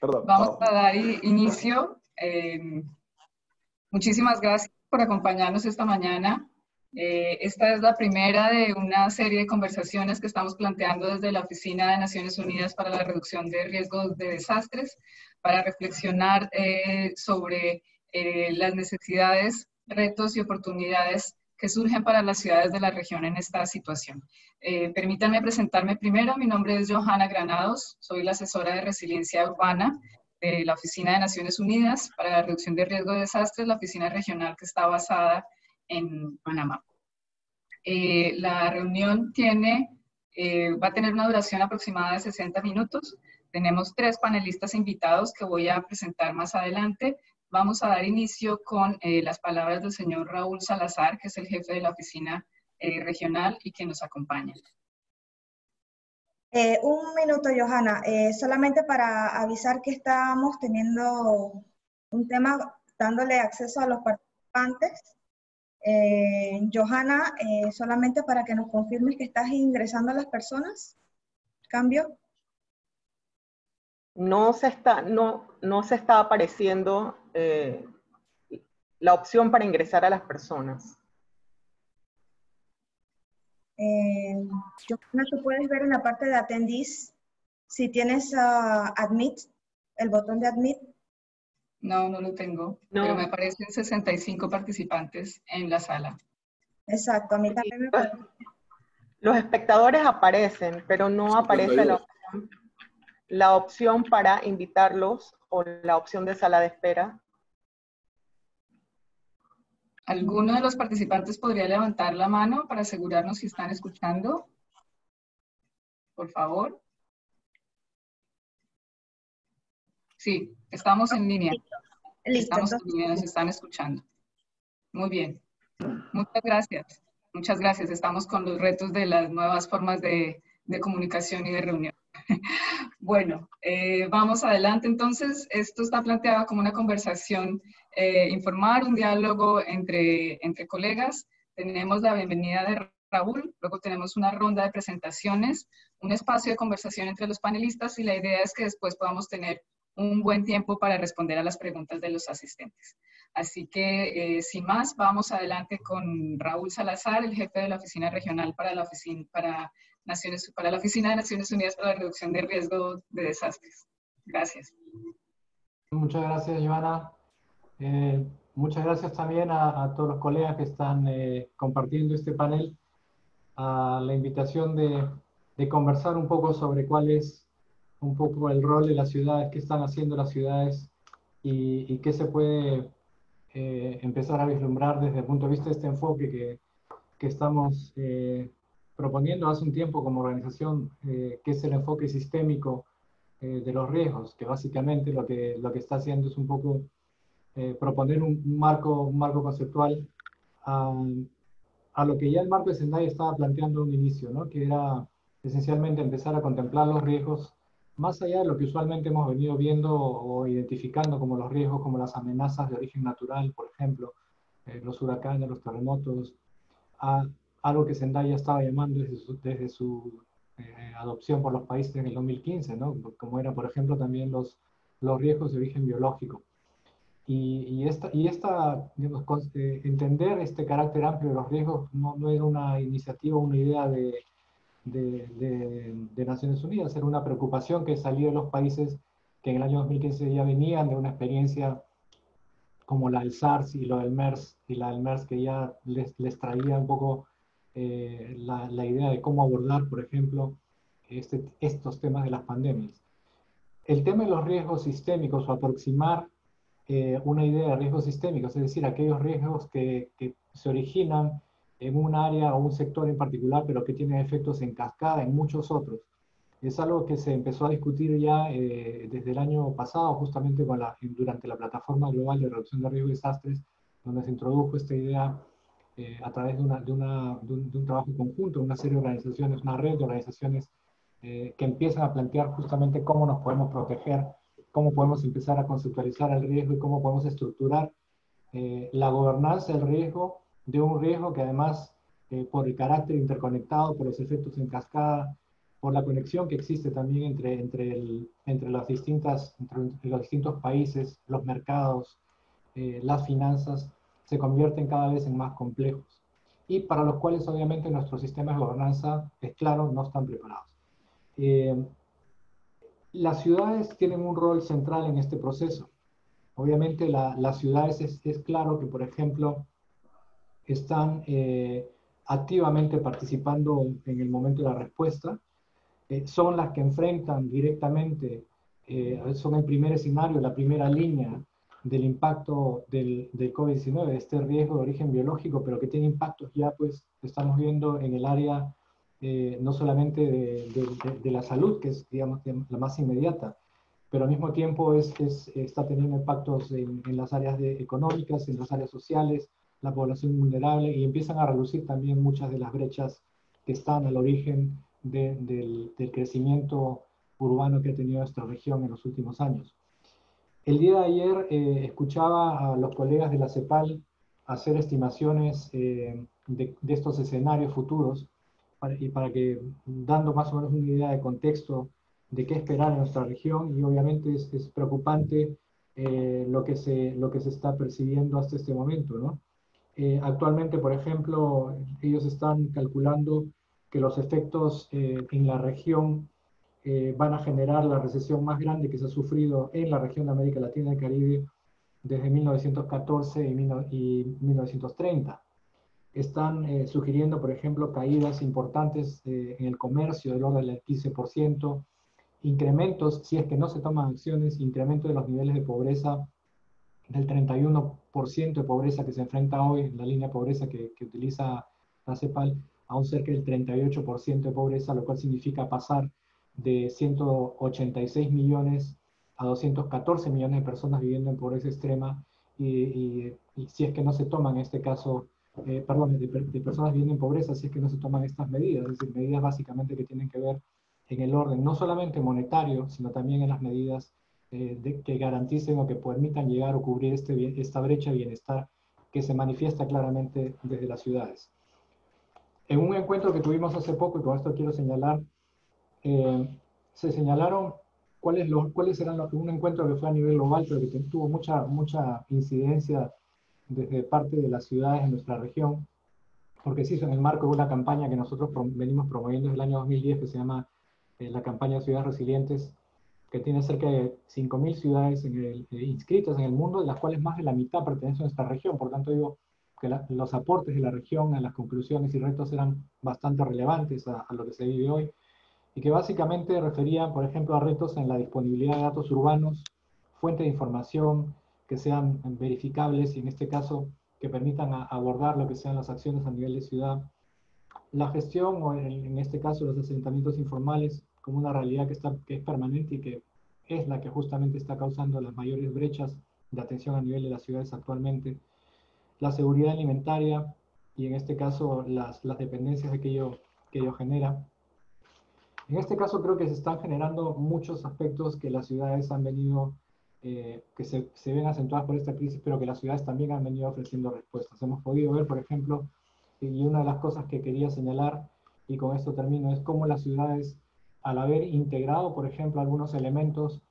Perdón, Vamos vamos. a dar inicio. Muchísimas gracias por acompañarnos esta mañana. Esta es la primera de una serie de conversaciones que estamos planteando desde la Oficina de Naciones Unidas para la Reducción de Riesgos de Desastres, para reflexionar sobre las necesidades, retos y oportunidades que surgen para las ciudades de la región en esta situación. Permítanme presentarme primero. Mi nombre es Johanna Granados, soy la asesora de resiliencia urbana de la Oficina de Naciones Unidas para la Reducción de Riesgo de Desastres, la oficina regional que está basada en Panamá. La reunión va a tener una duración aproximada de 60 minutos. Tenemos 3 panelistas invitados que voy a presentar más adelante. Vamos a dar inicio con las palabras del señor Raúl Salazar, que es el jefe de la oficina regional y que nos acompaña. Un minuto, Johanna, solamente para avisar que estamos teniendo un tema dándole acceso a los participantes. Johanna, solamente para que nos confirmes que estás ingresando a las personas. ¿Cambio? No se está apareciendo la opción para ingresar a las personas. Johanna, tú puedes ver en la parte de attendees si tienes admit, el botón de admit. No, no lo tengo, no. Pero me aparecen 65 participantes en la sala. Exacto, a mí también me parece. Los espectadores aparecen, pero no aparece la opción para invitarlos o la opción de sala de espera. ¿Alguno de los participantes podría levantar la mano para asegurarnos si están escuchando? Por favor. Sí, estamos en línea. Listo. Estamos en línea, nos están escuchando. Muy bien. Muchas gracias. Muchas gracias. Estamos con los retos de las nuevas formas de comunicación y de reunión. Bueno, vamos adelante entonces. Esto está planteado como una conversación informal, un diálogo entre colegas. Tenemos la bienvenida de Raúl, luego tenemos una ronda de presentaciones, un espacio de conversación entre los panelistas y la idea es que después podamos tener un buen tiempo para responder a las preguntas de los asistentes. Así que, sin más, vamos adelante con Raúl Salazar, el jefe de la Oficina Regional para la Oficina de Naciones Unidas para la Reducción de Riesgo de Desastres. Gracias. Muchas gracias, Johanna. Muchas gracias también a todos los colegas que están compartiendo este panel, a la invitación de conversar un poco sobre cuál es un poco el rol de las ciudades, qué están haciendo las ciudades y qué se puede empezar a vislumbrar desde el punto de vista de este enfoque que estamos proponiendo hace un tiempo como organización, que es el enfoque sistémico de los riesgos, que básicamente lo que está haciendo es un poco proponer un marco conceptual a lo que ya el marco de Sendai estaba planteando en un inicio, ¿no? Que era esencialmente empezar a contemplar los riesgos más allá de lo que usualmente hemos venido viendo o identificando como los riesgos, como las amenazas de origen natural, por ejemplo, los huracanes, los terremotos, a algo que Sendai ya estaba llamando desde su adopción por los países en el 2015, ¿no? Como eran, por ejemplo, también los riesgos de origen biológico. Digamos, entender este carácter amplio de los riesgos no era una iniciativa, una idea de Naciones Unidas, era una preocupación que salió de los países que en el año 2015 ya venían de una experiencia como la del SARS y la del MERS, que ya les traía un poco la idea de cómo abordar, por ejemplo, estos temas de las pandemias. El tema de los riesgos sistémicos o aproximar una idea de riesgos sistémicos, es decir, aquellos riesgos que se originan en un área o un sector en particular, pero que tienen efectos en cascada en muchos otros. Es algo que se empezó a discutir ya desde el año pasado, justamente durante la Plataforma Global de Reducción de Riesgos y Desastres, donde se introdujo esta idea a través de un trabajo conjunto, una serie de organizaciones, una red de organizaciones que empiezan a plantear justamente cómo nos podemos proteger, cómo podemos empezar a conceptualizar el riesgo y cómo podemos estructurar la gobernanza del riesgo, de un riesgo que además, por el carácter interconectado, por los efectos en cascada, por la conexión que existe también entre los distintos países, los mercados, las finanzas, se convierten cada vez en más complejos y para los cuales obviamente nuestros sistemas de gobernanza, es claro, no están preparados. Las ciudades tienen un rol central en este proceso. Obviamente las ciudades es claro que, por ejemplo, están activamente participando en el momento de la respuesta, son las que enfrentan directamente, son el primer escenario, la primera línea del impacto del COVID-19, de este riesgo de origen biológico, pero que tiene impactos ya, pues, estamos viendo en el área no solamente de la salud, que es, digamos, la más inmediata, pero al mismo tiempo está teniendo impactos en las áreas económicas, en las áreas sociales, la población vulnerable, y empiezan a reducir también muchas de las brechas que están al origen del crecimiento urbano que ha tenido nuestra región en los últimos años. El día de ayer escuchaba a los colegas de la CEPAL hacer estimaciones de estos escenarios futuros para que, dando más o menos una idea de contexto de qué esperar en nuestra región, y obviamente es preocupante lo que se está percibiendo hasta este momento, ¿no? Actualmente, por ejemplo, ellos están calculando que los efectos en la región van a generar la recesión más grande que se ha sufrido en la región de América Latina y el Caribe desde 1914 y 1930. Están sugiriendo, por ejemplo, caídas importantes en el comercio del orden del 15%, incrementos, si es que no se toman acciones, incremento de los niveles de pobreza del 31% de pobreza que se enfrenta hoy, en la línea de pobreza que utiliza la CEPAL, a un cerca del 38% de pobreza, lo cual significa pasar de 186 millones a 214 millones de personas viviendo en pobreza extrema, y si es que no se toman, en este caso, de personas viviendo en pobreza, si es que no se toman estas medidas, es decir, medidas básicamente que tienen que ver en el orden no solamente monetario, sino también en las medidas que garanticen o que permitan llegar o cubrir esta brecha de bienestar que se manifiesta claramente desde las ciudades. En un encuentro que tuvimos hace poco, y con esto quiero señalar, se señalaron cuáles eran un encuentro que fue a nivel global, pero que tuvo mucha incidencia desde parte de las ciudades en nuestra región, porque se hizo en el marco de una campaña que nosotros venimos promoviendo desde el año 2010, que se llama la campaña Ciudades Resilientes, que tiene cerca de 5.000 ciudades inscritas en el mundo, de las cuales más de la mitad pertenecen a nuestra región. Por tanto, digo que los aportes de la región a las conclusiones y retos eran bastante relevantes a lo que se vive hoy, y que básicamente referían, por ejemplo, a retos en la disponibilidad de datos urbanos, fuentes de información que sean verificables y en este caso que permitan abordar lo que sean las acciones a nivel de ciudad, la gestión o en este caso los asentamientos informales como una realidad que es permanente y que es la que justamente está causando las mayores brechas de atención a nivel de las ciudades actualmente, la seguridad alimentaria y en este caso las dependencias que ello genera. En este caso creo que se están generando muchos aspectos que las ciudades han venido, que se ven acentuadas por esta crisis, pero que las ciudades también han venido ofreciendo respuestas. Hemos podido ver, por ejemplo, y una de las cosas que quería señalar, y con esto termino, es cómo las ciudades, al haber integrado, por ejemplo, algunos elementos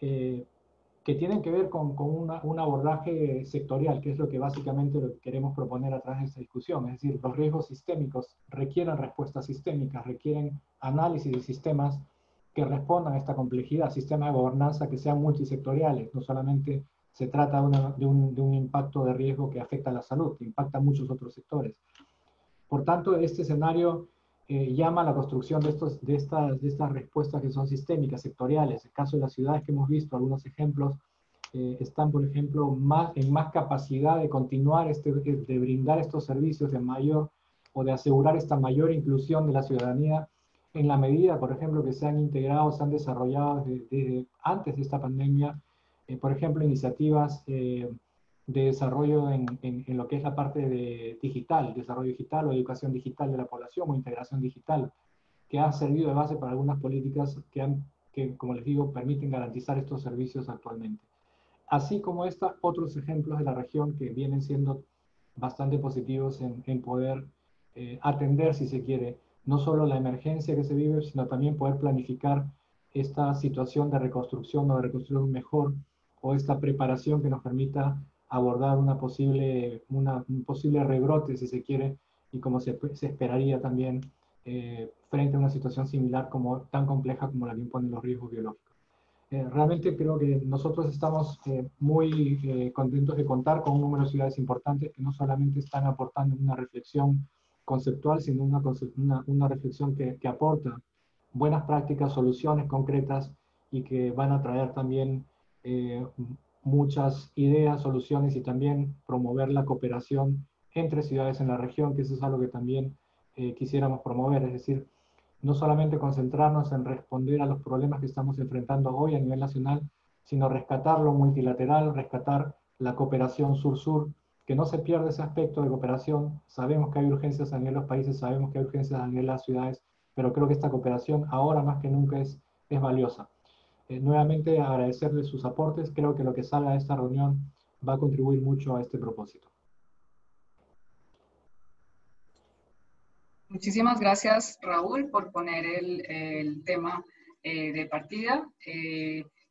que tienen que ver con un abordaje sectorial, que es lo que básicamente lo que queremos proponer a través de esta discusión. Es decir, los riesgos sistémicos requieren respuestas sistémicas, requieren análisis de sistemas que respondan a esta complejidad, sistemas de gobernanza que sean multisectoriales. No solamente se trata de un impacto de riesgo que afecta a la salud, que impacta a muchos otros sectores. Por tanto, este escenario llama a la construcción de estas respuestas que son sistémicas, sectoriales. En el caso de las ciudades que hemos visto, algunos ejemplos, están, por ejemplo, en más capacidad de continuar, de brindar estos servicios de mayor, o de asegurar esta mayor inclusión de la ciudadanía, en la medida, por ejemplo, que se han integrado, se han desarrollado desde antes de esta pandemia, por ejemplo, iniciativas de desarrollo en lo que es la parte de desarrollo digital o educación digital de la población o integración digital, que ha servido de base para algunas políticas que, como les digo, permiten garantizar estos servicios actualmente. Así como otros ejemplos de la región que vienen siendo bastante positivos en poder atender, si se quiere, no solo la emergencia que se vive, sino también poder planificar esta situación de reconstrucción o de reconstruir mejor, o esta preparación que nos permita abordar un posible rebrote, si se quiere, y como se esperaría también frente a una situación similar tan compleja como la que imponen los riesgos biológicos. Realmente creo que nosotros estamos muy contentos de contar con un número de ciudades importantes que no solamente están aportando una reflexión conceptual, sino una reflexión que aporta buenas prácticas, soluciones concretas y que van a traer también muchas ideas, soluciones y también promover la cooperación entre ciudades en la región, que eso es algo que también quisiéramos promover, es decir, no solamente concentrarnos en responder a los problemas que estamos enfrentando hoy a nivel nacional, sino rescatar lo multilateral, rescatar la cooperación sur-sur, que no se pierda ese aspecto de cooperación. Sabemos que hay urgencias a nivel de los países, sabemos que hay urgencias a nivel de las ciudades, pero creo que esta cooperación ahora más que nunca es valiosa. Nuevamente agradecerles sus aportes, creo que lo que salga de esta reunión va a contribuir mucho a este propósito. Muchísimas gracias, Raúl, por poner el tema de partida.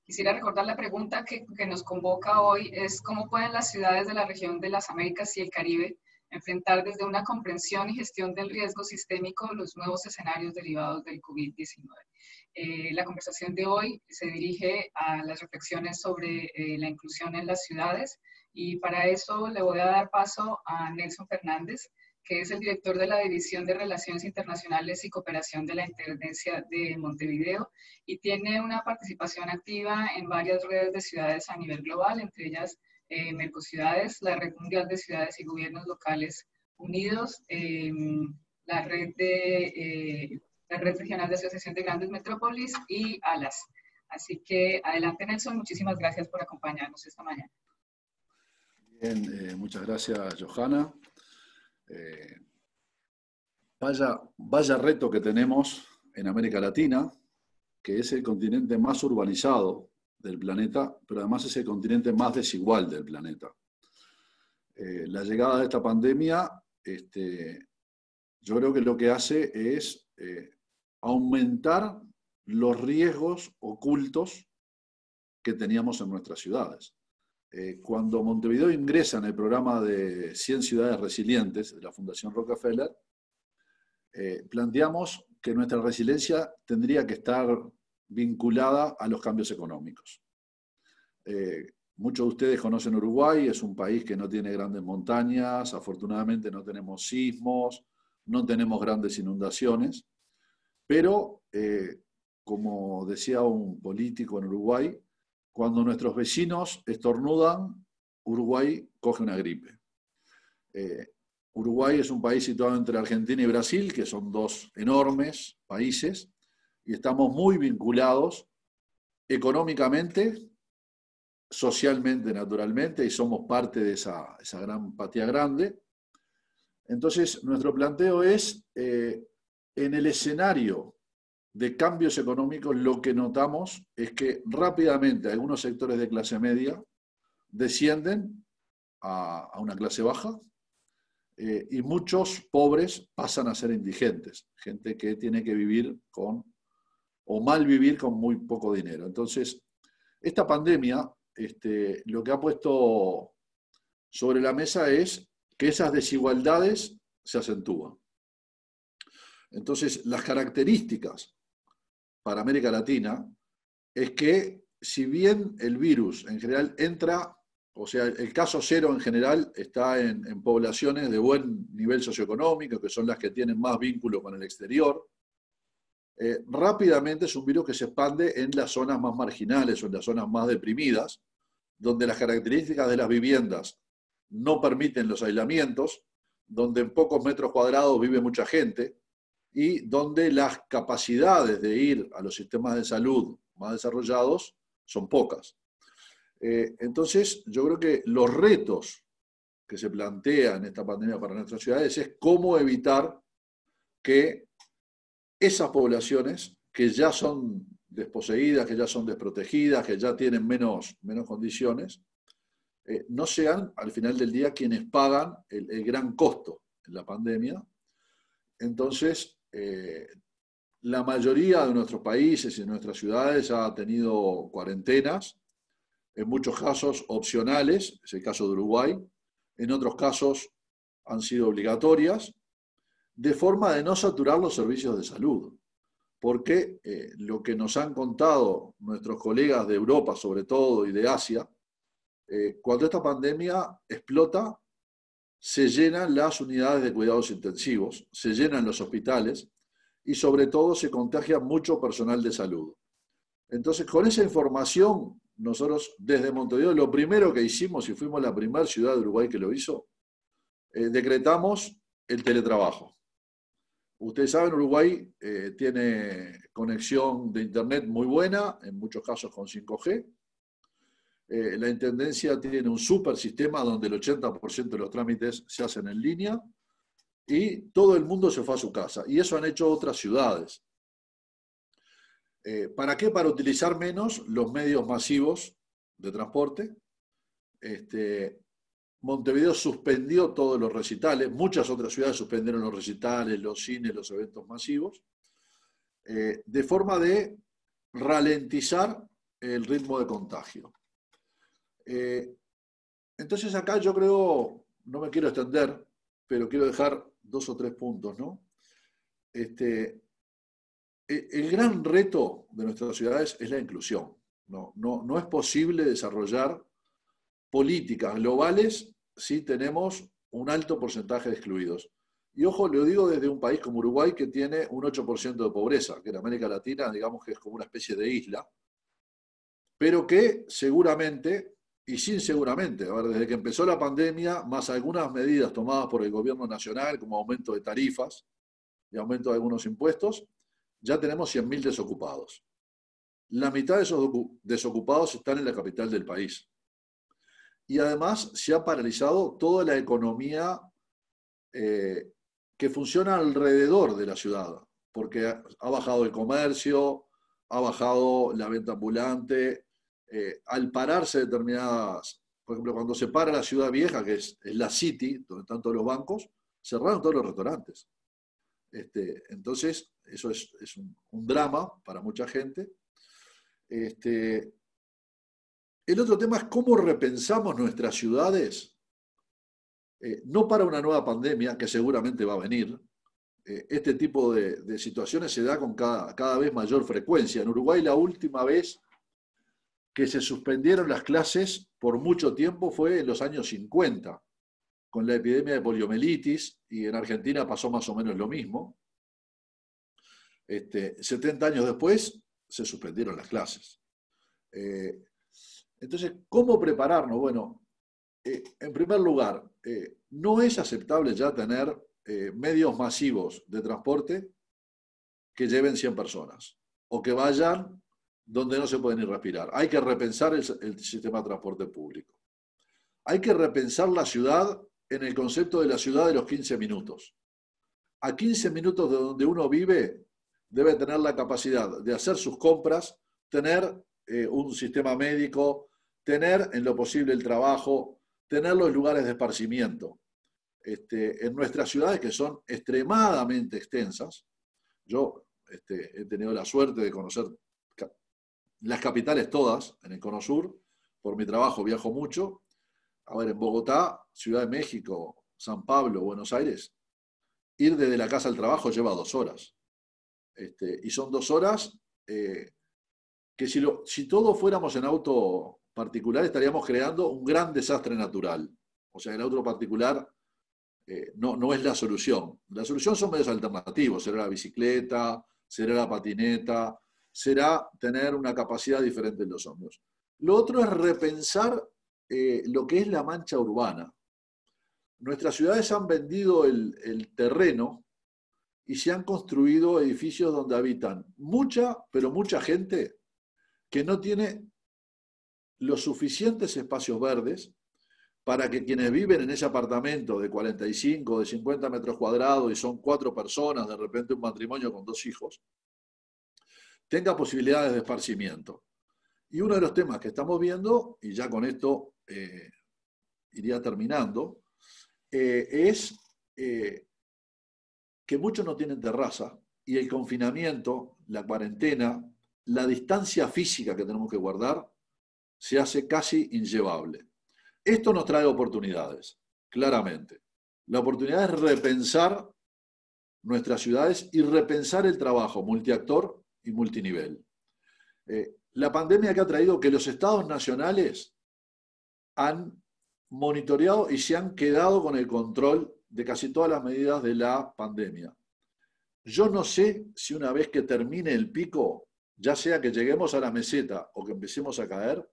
Quisiera recordar la pregunta que nos convoca hoy, es cómo pueden las ciudades de la región de las Américas y el Caribe enfrentar desde una comprensión y gestión del riesgo sistémico los nuevos escenarios derivados del COVID-19. La conversación de hoy se dirige a las reflexiones sobre la inclusión en las ciudades, y para eso le voy a dar paso a Nelson Fernández, que es el director de la División de Relaciones Internacionales y Cooperación de la Intendencia de Montevideo, y tiene una participación activa en varias redes de ciudades a nivel global, entre ellas Mercociudades, la Red Mundial de Ciudades y Gobiernos Locales Unidos, la Red Regional de Asociación de Grandes Metrópolis y ALAS. Así que adelante, Nelson, muchísimas gracias por acompañarnos esta mañana. Bien, muchas gracias, Johanna. Vaya reto que tenemos en América Latina, que es el continente más urbanizado del planeta, pero además es el continente más desigual del planeta. La llegada de esta pandemia, yo creo que lo que hace es aumentar los riesgos ocultos que teníamos en nuestras ciudades. Cuando Montevideo ingresa en el programa de 100 ciudades resilientes de la Fundación Rockefeller, planteamos que nuestra resiliencia tendría que estar vinculada a los cambios económicos. Muchos de ustedes conocen Uruguay, es un país que no tiene grandes montañas, afortunadamente no tenemos sismos, no tenemos grandes inundaciones, pero como decía un político en Uruguay, cuando nuestros vecinos estornudan, Uruguay coge una gripe. Uruguay es un país situado entre Argentina y Brasil, que son dos enormes países, y estamos muy vinculados económicamente, socialmente, naturalmente, y somos parte de esa gran patria grande. Entonces, nuestro planteo es, en el escenario de cambios económicos, lo que notamos es que rápidamente algunos sectores de clase media descienden a una clase baja y muchos pobres pasan a ser indigentes, gente que tiene que vivir o mal vivir con muy poco dinero. Entonces, esta pandemia lo que ha puesto sobre la mesa es que esas desigualdades se acentúan. Entonces, las características para América Latina es que, si bien el virus en general entra, o sea, el caso cero en general está en poblaciones de buen nivel socioeconómico, que son las que tienen más vínculo con el exterior, rápidamente es un virus que se expande en las zonas más marginales o en las zonas más deprimidas, donde las características de las viviendas no permiten los aislamientos, donde en pocos metros cuadrados vive mucha gente, y donde las capacidades de ir a los sistemas de salud más desarrollados son pocas. Entonces, yo creo que los retos que se plantean en esta pandemia para nuestras ciudades es cómo evitar que esas poblaciones que ya son desposeídas, que ya son desprotegidas, que ya tienen menos condiciones, no sean al final del día quienes pagan el gran costo en la pandemia. Entonces, la mayoría de nuestros países y nuestras ciudades ha tenido cuarentenas, en muchos casos opcionales, es el caso de Uruguay, en otros casos han sido obligatorias, de forma de no saturar los servicios de salud. Porque lo que nos han contado nuestros colegas de Europa, sobre todo, y de Asia, cuando esta pandemia explota, se llenan las unidades de cuidados intensivos, se llenan los hospitales y sobre todo se contagia mucho personal de salud. Entonces, con esa información, nosotros desde Montevideo, lo primero que hicimos, y fuimos la primera ciudad de Uruguay que lo hizo, decretamos el teletrabajo. Ustedes saben, Uruguay tiene conexión de internet muy buena, en muchos casos con 5G. La Intendencia tiene un super sistema donde el 80% de los trámites se hacen en línea y todo el mundo se fue a su casa. Y eso han hecho otras ciudades. ¿Para qué? Para utilizar menos los medios masivos de transporte. Montevideo suspendió todos los recitales, muchas otras ciudades suspendieron los recitales, los cines, los eventos masivos, de forma de ralentizar el ritmo de contagio. Entonces acá yo creo, no me quiero extender, pero quiero dejar 2 o 3 puntos, ¿no? El gran reto de nuestras ciudades es la inclusión. No es posible desarrollar políticas globales si tenemos un alto porcentaje de excluidos. Y ojo, lo digo desde un país como Uruguay que tiene un 8% de pobreza, que en América Latina digamos que es como una especie de isla, pero que seguramente, y sin seguramente, a ver, desde que empezó la pandemia, más algunas medidas tomadas por el gobierno nacional, como aumento de tarifas y aumento de algunos impuestos, ya tenemos 100.000 desocupados. La mitad de esos desocupados están en la capital del país. Y además se ha paralizado toda la economía que funciona alrededor de la ciudad, porque ha bajado el comercio, ha bajado la venta ambulante, al pararse determinadas, por ejemplo, cuando se para la ciudad vieja, que es la City, donde están todos los bancos, cerraron todos los restaurantes. Entonces, eso es un drama para mucha gente. El otro tema es cómo repensamos nuestras ciudades, no para una nueva pandemia, que seguramente va a venir. Este tipo de situaciones se da con cada vez mayor frecuencia. En Uruguay la última vez que se suspendieron las clases por mucho tiempo fue en los años 50, con la epidemia de poliomielitis, y en Argentina pasó más o menos lo mismo. 70 años después se suspendieron las clases. Entonces, ¿cómo prepararnos? Bueno, en primer lugar, no es aceptable ya tener medios masivos de transporte que lleven 100 personas o que vayan donde no se pueden ni respirar. Hay que repensar el sistema de transporte público. Hay que repensar la ciudad en el concepto de la ciudad de los 15 minutos. A 15 minutos de donde uno vive, debe tener la capacidad de hacer sus compras, tener un sistema médico, tener en lo posible el trabajo, tener los lugares de esparcimiento. En nuestras ciudades, que son extremadamente extensas, yo he tenido la suerte de conocer las capitales todas en el Cono Sur, por mi trabajo viajo mucho. A ver, en Bogotá, Ciudad de México, San Pablo, Buenos Aires, ir desde la casa al trabajo lleva 2 horas. Y son 2 horas que si todos fuéramos en auto particular estaríamos creando un gran desastre natural. O sea, el auto particular no es la solución. La solución son medios alternativos. Será la bicicleta, será la patineta, será tener una capacidad diferente en los ómnibus. Lo otro es repensar lo que es la mancha urbana. Nuestras ciudades han vendido el terreno y se han construido edificios donde habitan pero mucha gente que no tiene los suficientes espacios verdes para que quienes viven en ese apartamento de 45, de 50 metros cuadrados y son 4 personas, de repente un matrimonio con 2 hijos, tenga posibilidades de esparcimiento. Y uno de los temas que estamos viendo, y ya con esto iría terminando, es que muchos no tienen terraza y el confinamiento, la cuarentena, la distancia física que tenemos que guardar, se hace casi inllevable. Esto nos trae oportunidades, claramente. La oportunidad es repensar nuestras ciudades y repensar el trabajo multiactor y multinivel. La pandemia que ha traído que los estados nacionales han monitoreado y se han quedado con el control de casi todas las medidas de la pandemia. Yo no sé si una vez que termine el pico, ya sea que lleguemos a la meseta o que empecemos a caer,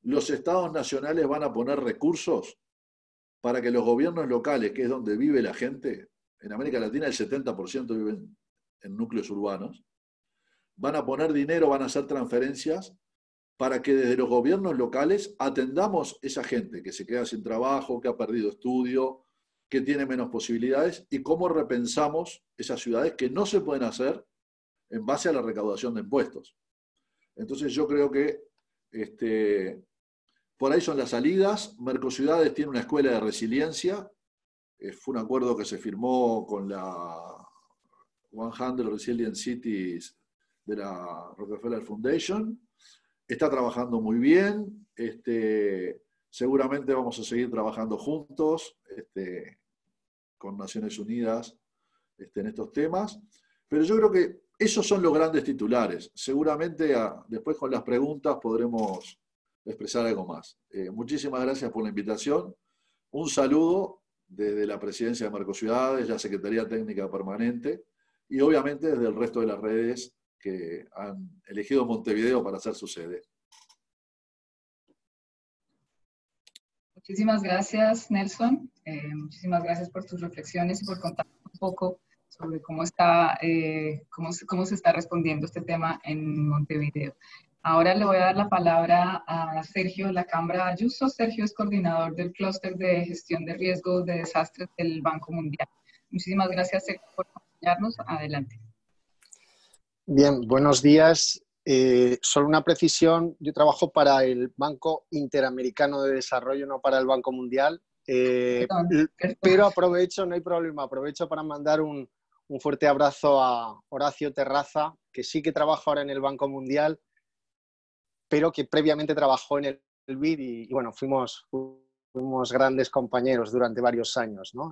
los estados nacionales van a poner recursos para que los gobiernos locales, que es donde vive la gente, en América Latina el 70% viven en núcleos urbanos, van a poner dinero, van a hacer transferencias para que desde los gobiernos locales atendamos esa gente que se queda sin trabajo, que ha perdido estudio, que tiene menos posibilidades, y cómo repensamos esas ciudades que no se pueden hacer en base a la recaudación de impuestos. Entonces yo creo que por ahí son las salidas. Mercociudades tiene una escuela de resiliencia. Fue un acuerdo que se firmó con la 100 Resilient Cities de la Rockefeller Foundation. Está trabajando muy bien. Seguramente vamos a seguir trabajando juntos con Naciones Unidas en estos temas. Pero yo creo que esos son los grandes titulares. Seguramente después con las preguntas podremos expresar algo más. Muchísimas gracias por la invitación. Un saludo desde la Presidencia de Mercociudades, la Secretaría Técnica Permanente y obviamente desde el resto de las redes que han elegido Montevideo para hacer su sede. Muchísimas gracias, Nelson. Muchísimas gracias por tus reflexiones y por contarnos un poco sobre cómo se está respondiendo este tema en Montevideo. Ahora le voy a dar la palabra a Sergio Lacambra Ayuso. Sergio es coordinador del clúster de gestión de riesgos de desastres del Banco Mundial. Muchísimas gracias, Sergio, por acompañarnos. Adelante. Bien, buenos días. Solo una precisión. Yo trabajo para el Banco Interamericano de Desarrollo, no para el Banco Mundial. Perdón. Pero aprovecho, no hay problema, aprovecho para mandar un fuerte abrazo a Horacio Terraza, que sí que trabaja ahora en el Banco Mundial, pero que previamente trabajó en el BID y bueno, fuimos grandes compañeros durante varios años, ¿no?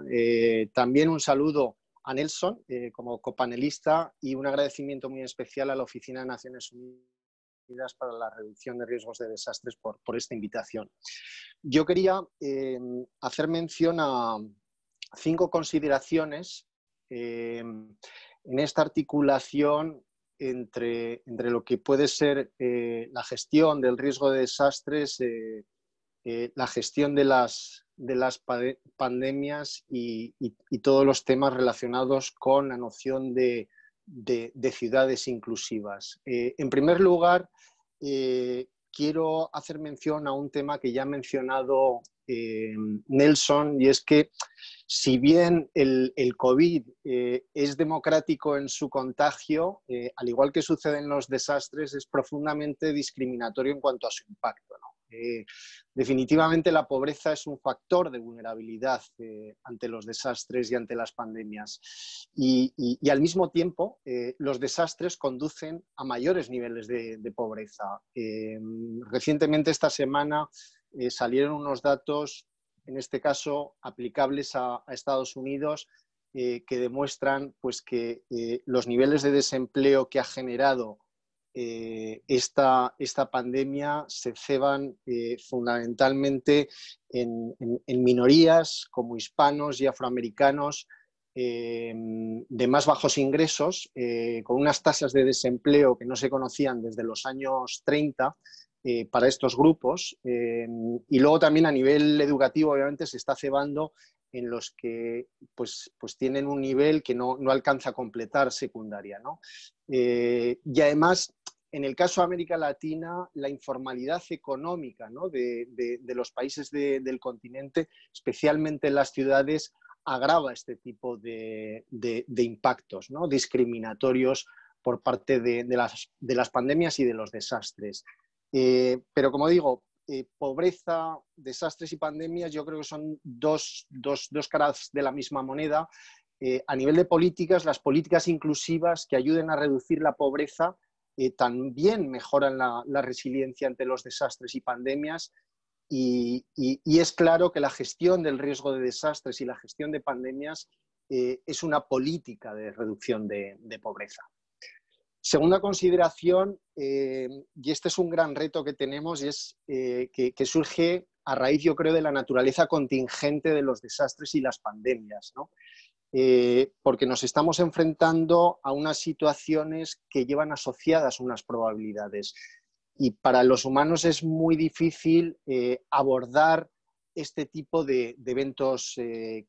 También un saludo a Nelson como copanelista y un agradecimiento muy especial a la Oficina de Naciones Unidas para la Reducción de Riesgos de Desastres por esta invitación. Yo quería hacer mención a 5 consideraciones en esta articulación entre lo que puede ser la gestión del riesgo de desastres, la gestión de las pandemias y todos los temas relacionados con la noción de ciudades inclusivas. En primer lugar, quiero hacer mención a un tema que ya ha mencionado Nelson, y es que si bien el COVID es democrático en su contagio, al igual que sucede en los desastres, es profundamente discriminatorio en cuanto a su impacto, ¿no? Definitivamente la pobreza es un factor de vulnerabilidad ante los desastres y ante las pandemias. Y al mismo tiempo, los desastres conducen a mayores niveles de pobreza. Recientemente, esta semana, salieron unos datos, en este caso aplicables a Estados Unidos, que demuestran pues, que los niveles de desempleo que ha generado esta pandemia se ceban fundamentalmente en minorías como hispanos y afroamericanos de más bajos ingresos, con unas tasas de desempleo que no se conocían desde los años 30 para estos grupos, y luego también a nivel educativo obviamente se está cebando en los que pues tienen un nivel que no alcanza a completar secundaria, ¿no? Y además, en el caso de América Latina, la informalidad económica, ¿no? de los países del continente, especialmente en las ciudades, agrava este tipo de impactos, ¿no? Discriminatorios por parte de las pandemias y de los desastres. Pero como digo, pobreza, desastres y pandemias yo creo que son dos caras de la misma moneda, a nivel de políticas, las políticas inclusivas que ayuden a reducir la pobreza también mejoran la resiliencia ante los desastres y pandemias. Y es claro que la gestión del riesgo de desastres y la gestión de pandemias es una política de reducción de pobreza. Segunda consideración, y este es un gran reto que tenemos, y es que surge a raíz, yo creo, de la naturaleza contingente de los desastres y las pandemias, ¿no? Porque nos estamos enfrentando a unas situaciones que llevan asociadas unas probabilidades. Y para los humanos es muy difícil abordar este tipo de eventos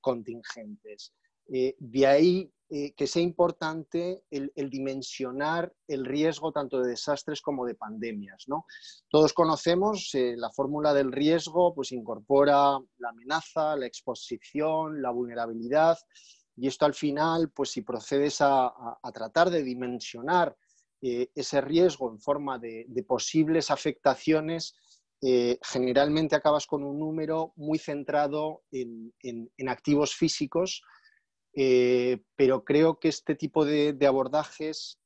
contingentes. De ahí que sea importante el dimensionar el riesgo tanto de desastres como de pandemias, ¿no? Todos conocemos la fórmula del riesgo, pues incorpora la amenaza, la exposición, la vulnerabilidad, y esto al final, pues si procedes a tratar de dimensionar ese riesgo en forma de posibles afectaciones, generalmente acabas con un número muy centrado en activos físicos, pero creo que este tipo de abordajes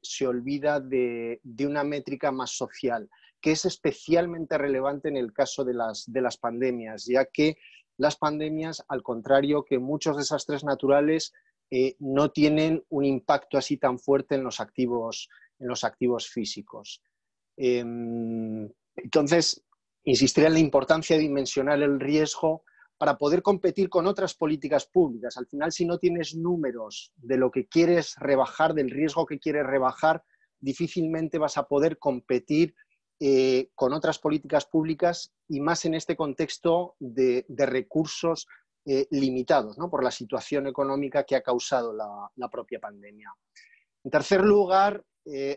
se olvida de una métrica más social, que es especialmente relevante en el caso de las pandemias, ya que las pandemias, al contrario que muchos desastres naturales, no tienen un impacto así tan fuerte en los activos físicos. Entonces, insistir en la importancia de dimensionar el riesgo para poder competir con otras políticas públicas. Al final, si no tienes números de lo que quieres rebajar, del riesgo que quieres rebajar, difícilmente vas a poder competir con otras políticas públicas, y más en este contexto de recursos limitados, ¿no? Por la situación económica que ha causado la propia pandemia. En tercer lugar,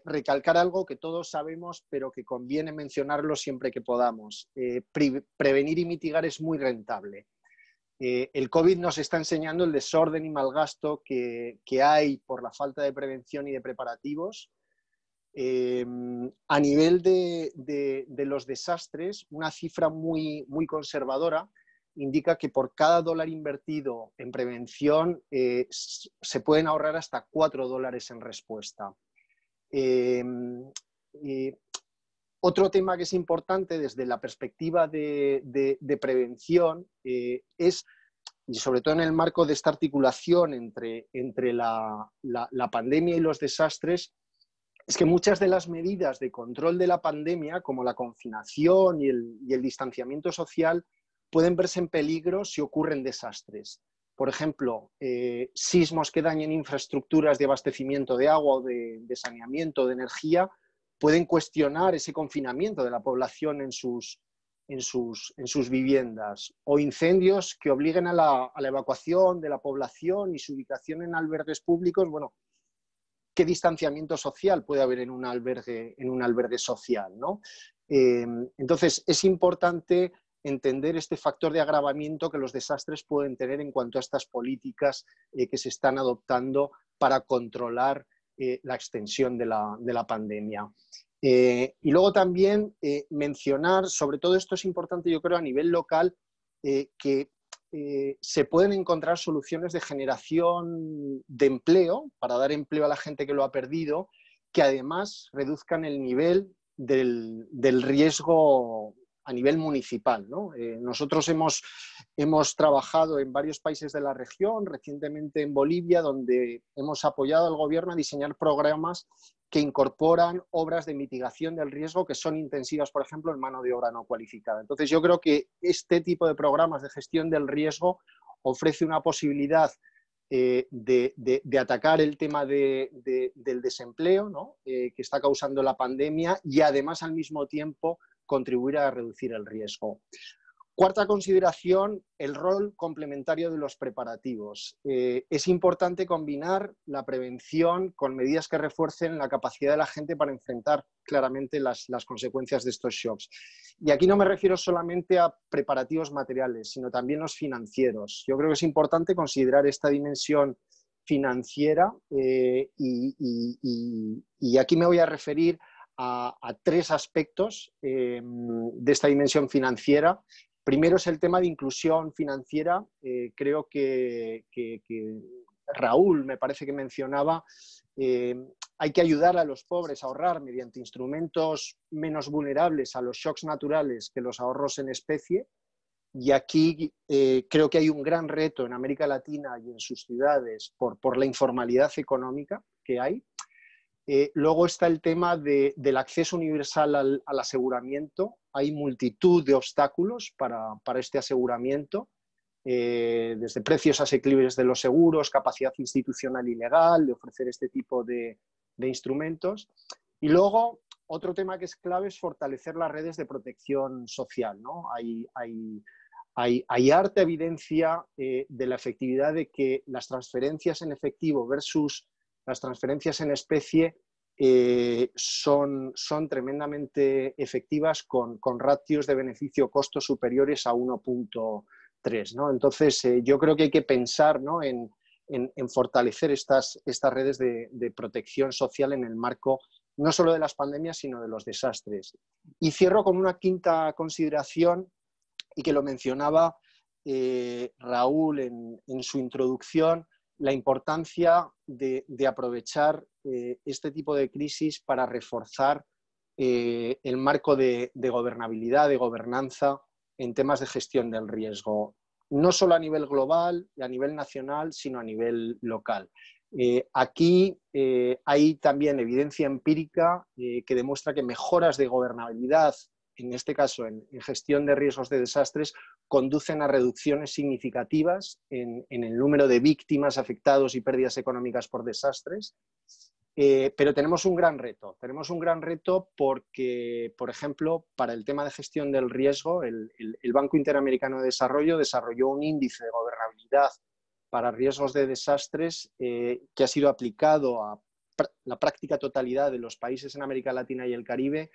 recalcar algo que todos sabemos, pero que conviene mencionarlo siempre que podamos. Prevenir y mitigar es muy rentable. El COVID nos está enseñando el desorden y malgasto que hay por la falta de prevención y de preparativos. A nivel de los desastres, una cifra muy, muy conservadora indica que por cada dólar invertido en prevención se pueden ahorrar hasta $4 en respuesta. Otro tema que es importante desde la perspectiva de prevención es, y sobre todo en el marco de esta articulación entre la pandemia y los desastres, es que muchas de las medidas de control de la pandemia, como la confinación y el distanciamiento social, pueden verse en peligro si ocurren desastres. Por ejemplo, sismos que dañen infraestructuras de abastecimiento de agua o de saneamiento, de energía, pueden cuestionar ese confinamiento de la población en sus viviendas. O incendios que obliguen a la evacuación de la población y su ubicación en albergues públicos. Bueno, ¿qué distanciamiento social puede haber en un albergue social, ¿no? Entonces, es importante entender este factor de agravamiento que los desastres pueden tener en cuanto a estas políticas que se están adoptando para controlar la extensión de la pandemia. Y luego también mencionar, sobre todo esto es importante yo creo a nivel local, que se pueden encontrar soluciones de generación de empleo para dar empleo a la gente que lo ha perdido, que además reduzcan el nivel del riesgo a nivel municipal, ¿no? Nosotros hemos trabajado en varios países de la región, recientemente en Bolivia, donde hemos apoyado al gobierno a diseñar programas que incorporan obras de mitigación del riesgo que son intensivas, por ejemplo, en mano de obra no cualificada. Entonces, yo creo que este tipo de programas de gestión del riesgo ofrece una posibilidad de atacar el tema del desempleo, ¿no? Que está causando la pandemia, y además al mismo tiempo contribuir a reducir el riesgo. Cuarta consideración, el rol complementario de los preparativos. Es importante combinar la prevención con medidas que refuercen la capacidad de la gente para enfrentar claramente las consecuencias de estos shocks. Y aquí no me refiero solamente a preparativos materiales, sino también los financieros. Yo creo que es importante considerar esta dimensión financiera y aquí me voy a referir a tres aspectos de esta dimensión financiera. Primero es el tema de inclusión financiera. Creo que Raúl me parece que mencionaba, hay que ayudar a los pobres a ahorrar mediante instrumentos menos vulnerables a los shocks naturales que los ahorros en especie. Y aquí creo que hay un gran reto en América Latina y en sus ciudades por la informalidad económica que hay. Luego está el tema del acceso universal al aseguramiento. Hay multitud de obstáculos para este aseguramiento, desde precios asequibles de los seguros, capacidad institucional y legal de ofrecer este tipo de instrumentos. Y luego, otro tema que es clave es fortalecer las redes de protección social, ¿no? Hay harta evidencia de la efectividad de que las transferencias en efectivo versus las transferencias en especie son tremendamente efectivas con ratios de beneficio-costo superiores a 1.3, ¿no? Entonces, yo creo que hay que pensar, ¿no?, en fortalecer estas redes de protección social en el marco no solo de las pandemias, sino de los desastres. Y cierro con una quinta consideración, y que lo mencionaba Raúl en su introducción, la importancia de aprovechar este tipo de crisis para reforzar el marco de gobernabilidad, de gobernanza en temas de gestión del riesgo, no solo a nivel global y a nivel nacional, sino a nivel local. Aquí hay también evidencia empírica que demuestra que mejoras de gobernabilidad, en este caso en gestión de riesgos de desastres, conducen a reducciones significativas en el número de víctimas, afectados y pérdidas económicas por desastres. Pero tenemos un gran reto. Tenemos un gran reto porque, por ejemplo, para el tema de gestión del riesgo, el Banco Interamericano de Desarrollo desarrolló un índice de gobernabilidad para riesgos de desastres que ha sido aplicado a la práctica totalidad de los países en América Latina y el Caribe.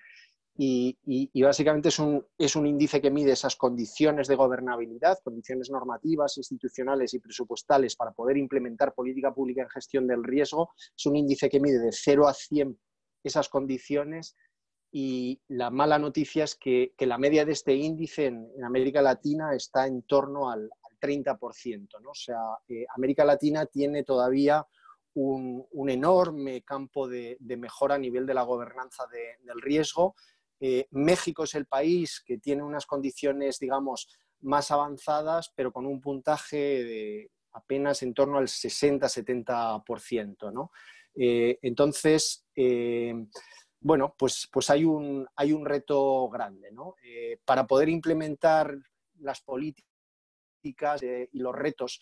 Y básicamente es un índice que mide esas condiciones de gobernabilidad, condiciones normativas, institucionales y presupuestales para poder implementar política pública en gestión del riesgo. Es un índice que mide de 0 a 100 esas condiciones, y la mala noticia es que la media de este índice en América Latina está en torno al 30%, ¿no? O sea, América Latina tiene todavía un enorme campo de mejora a nivel de la gobernanza del riesgo. México es el país que tiene unas condiciones, digamos, más avanzadas, pero con un puntaje de apenas en torno al 60-70%, ¿no? Entonces, bueno, pues hay un reto grande, ¿no? Para poder implementar las políticas y los retos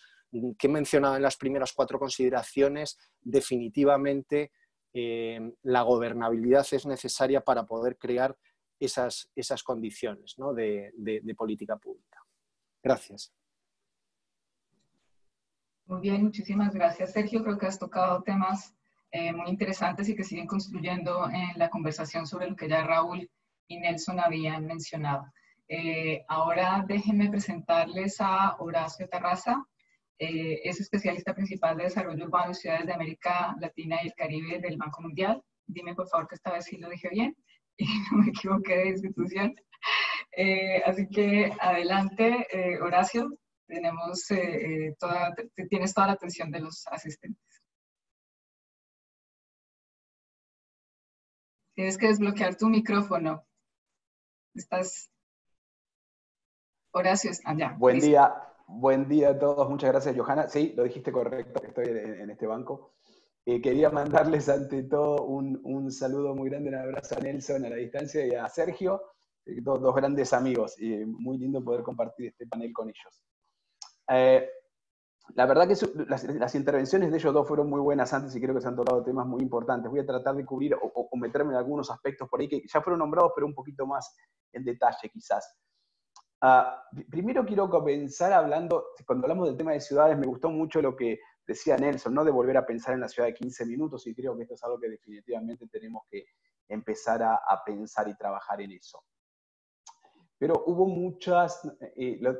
que he mencionado en las primeras 4 consideraciones, definitivamente la gobernabilidad es necesaria para poder crear esas condiciones, ¿no?, de política pública. Gracias. Muy bien, muchísimas gracias, Sergio. Creo que has tocado temas muy interesantes y que siguen construyendo en la conversación sobre lo que ya Raúl y Nelson habían mencionado. Ahora déjenme presentarles a Horacio Terraza. Es especialista principal de desarrollo urbano y ciudades de América Latina y el Caribe del Banco Mundial. Dime por favor que esta vez sí lo dije bien y no me equivoqué de institución. Así que adelante, Horacio, tienes toda la atención de los asistentes. Tienes que desbloquear tu micrófono. Horacio, allá. Buen día a todos. Muchas gracias, Johanna. Sí, lo dijiste correcto, que estoy en este banco. Quería mandarles ante todo un saludo muy grande, un abrazo a Nelson a la distancia y a Sergio, dos grandes amigos, y muy lindo poder compartir este panel con ellos. La verdad que las intervenciones de ellos dos fueron muy buenas antes y creo que se han tocado temas muy importantes. Voy a tratar de cubrir o meterme en algunos aspectos por ahí que ya fueron nombrados, pero un poquito más en detalle quizás. Primero quiero comenzar hablando, cuando hablamos del tema de ciudades, me gustó mucho lo que decía Nelson, ¿no?, de volver a pensar en la ciudad de 15 minutos, y creo que esto es algo que definitivamente tenemos que empezar a pensar y trabajar en eso. Pero hubo muchas,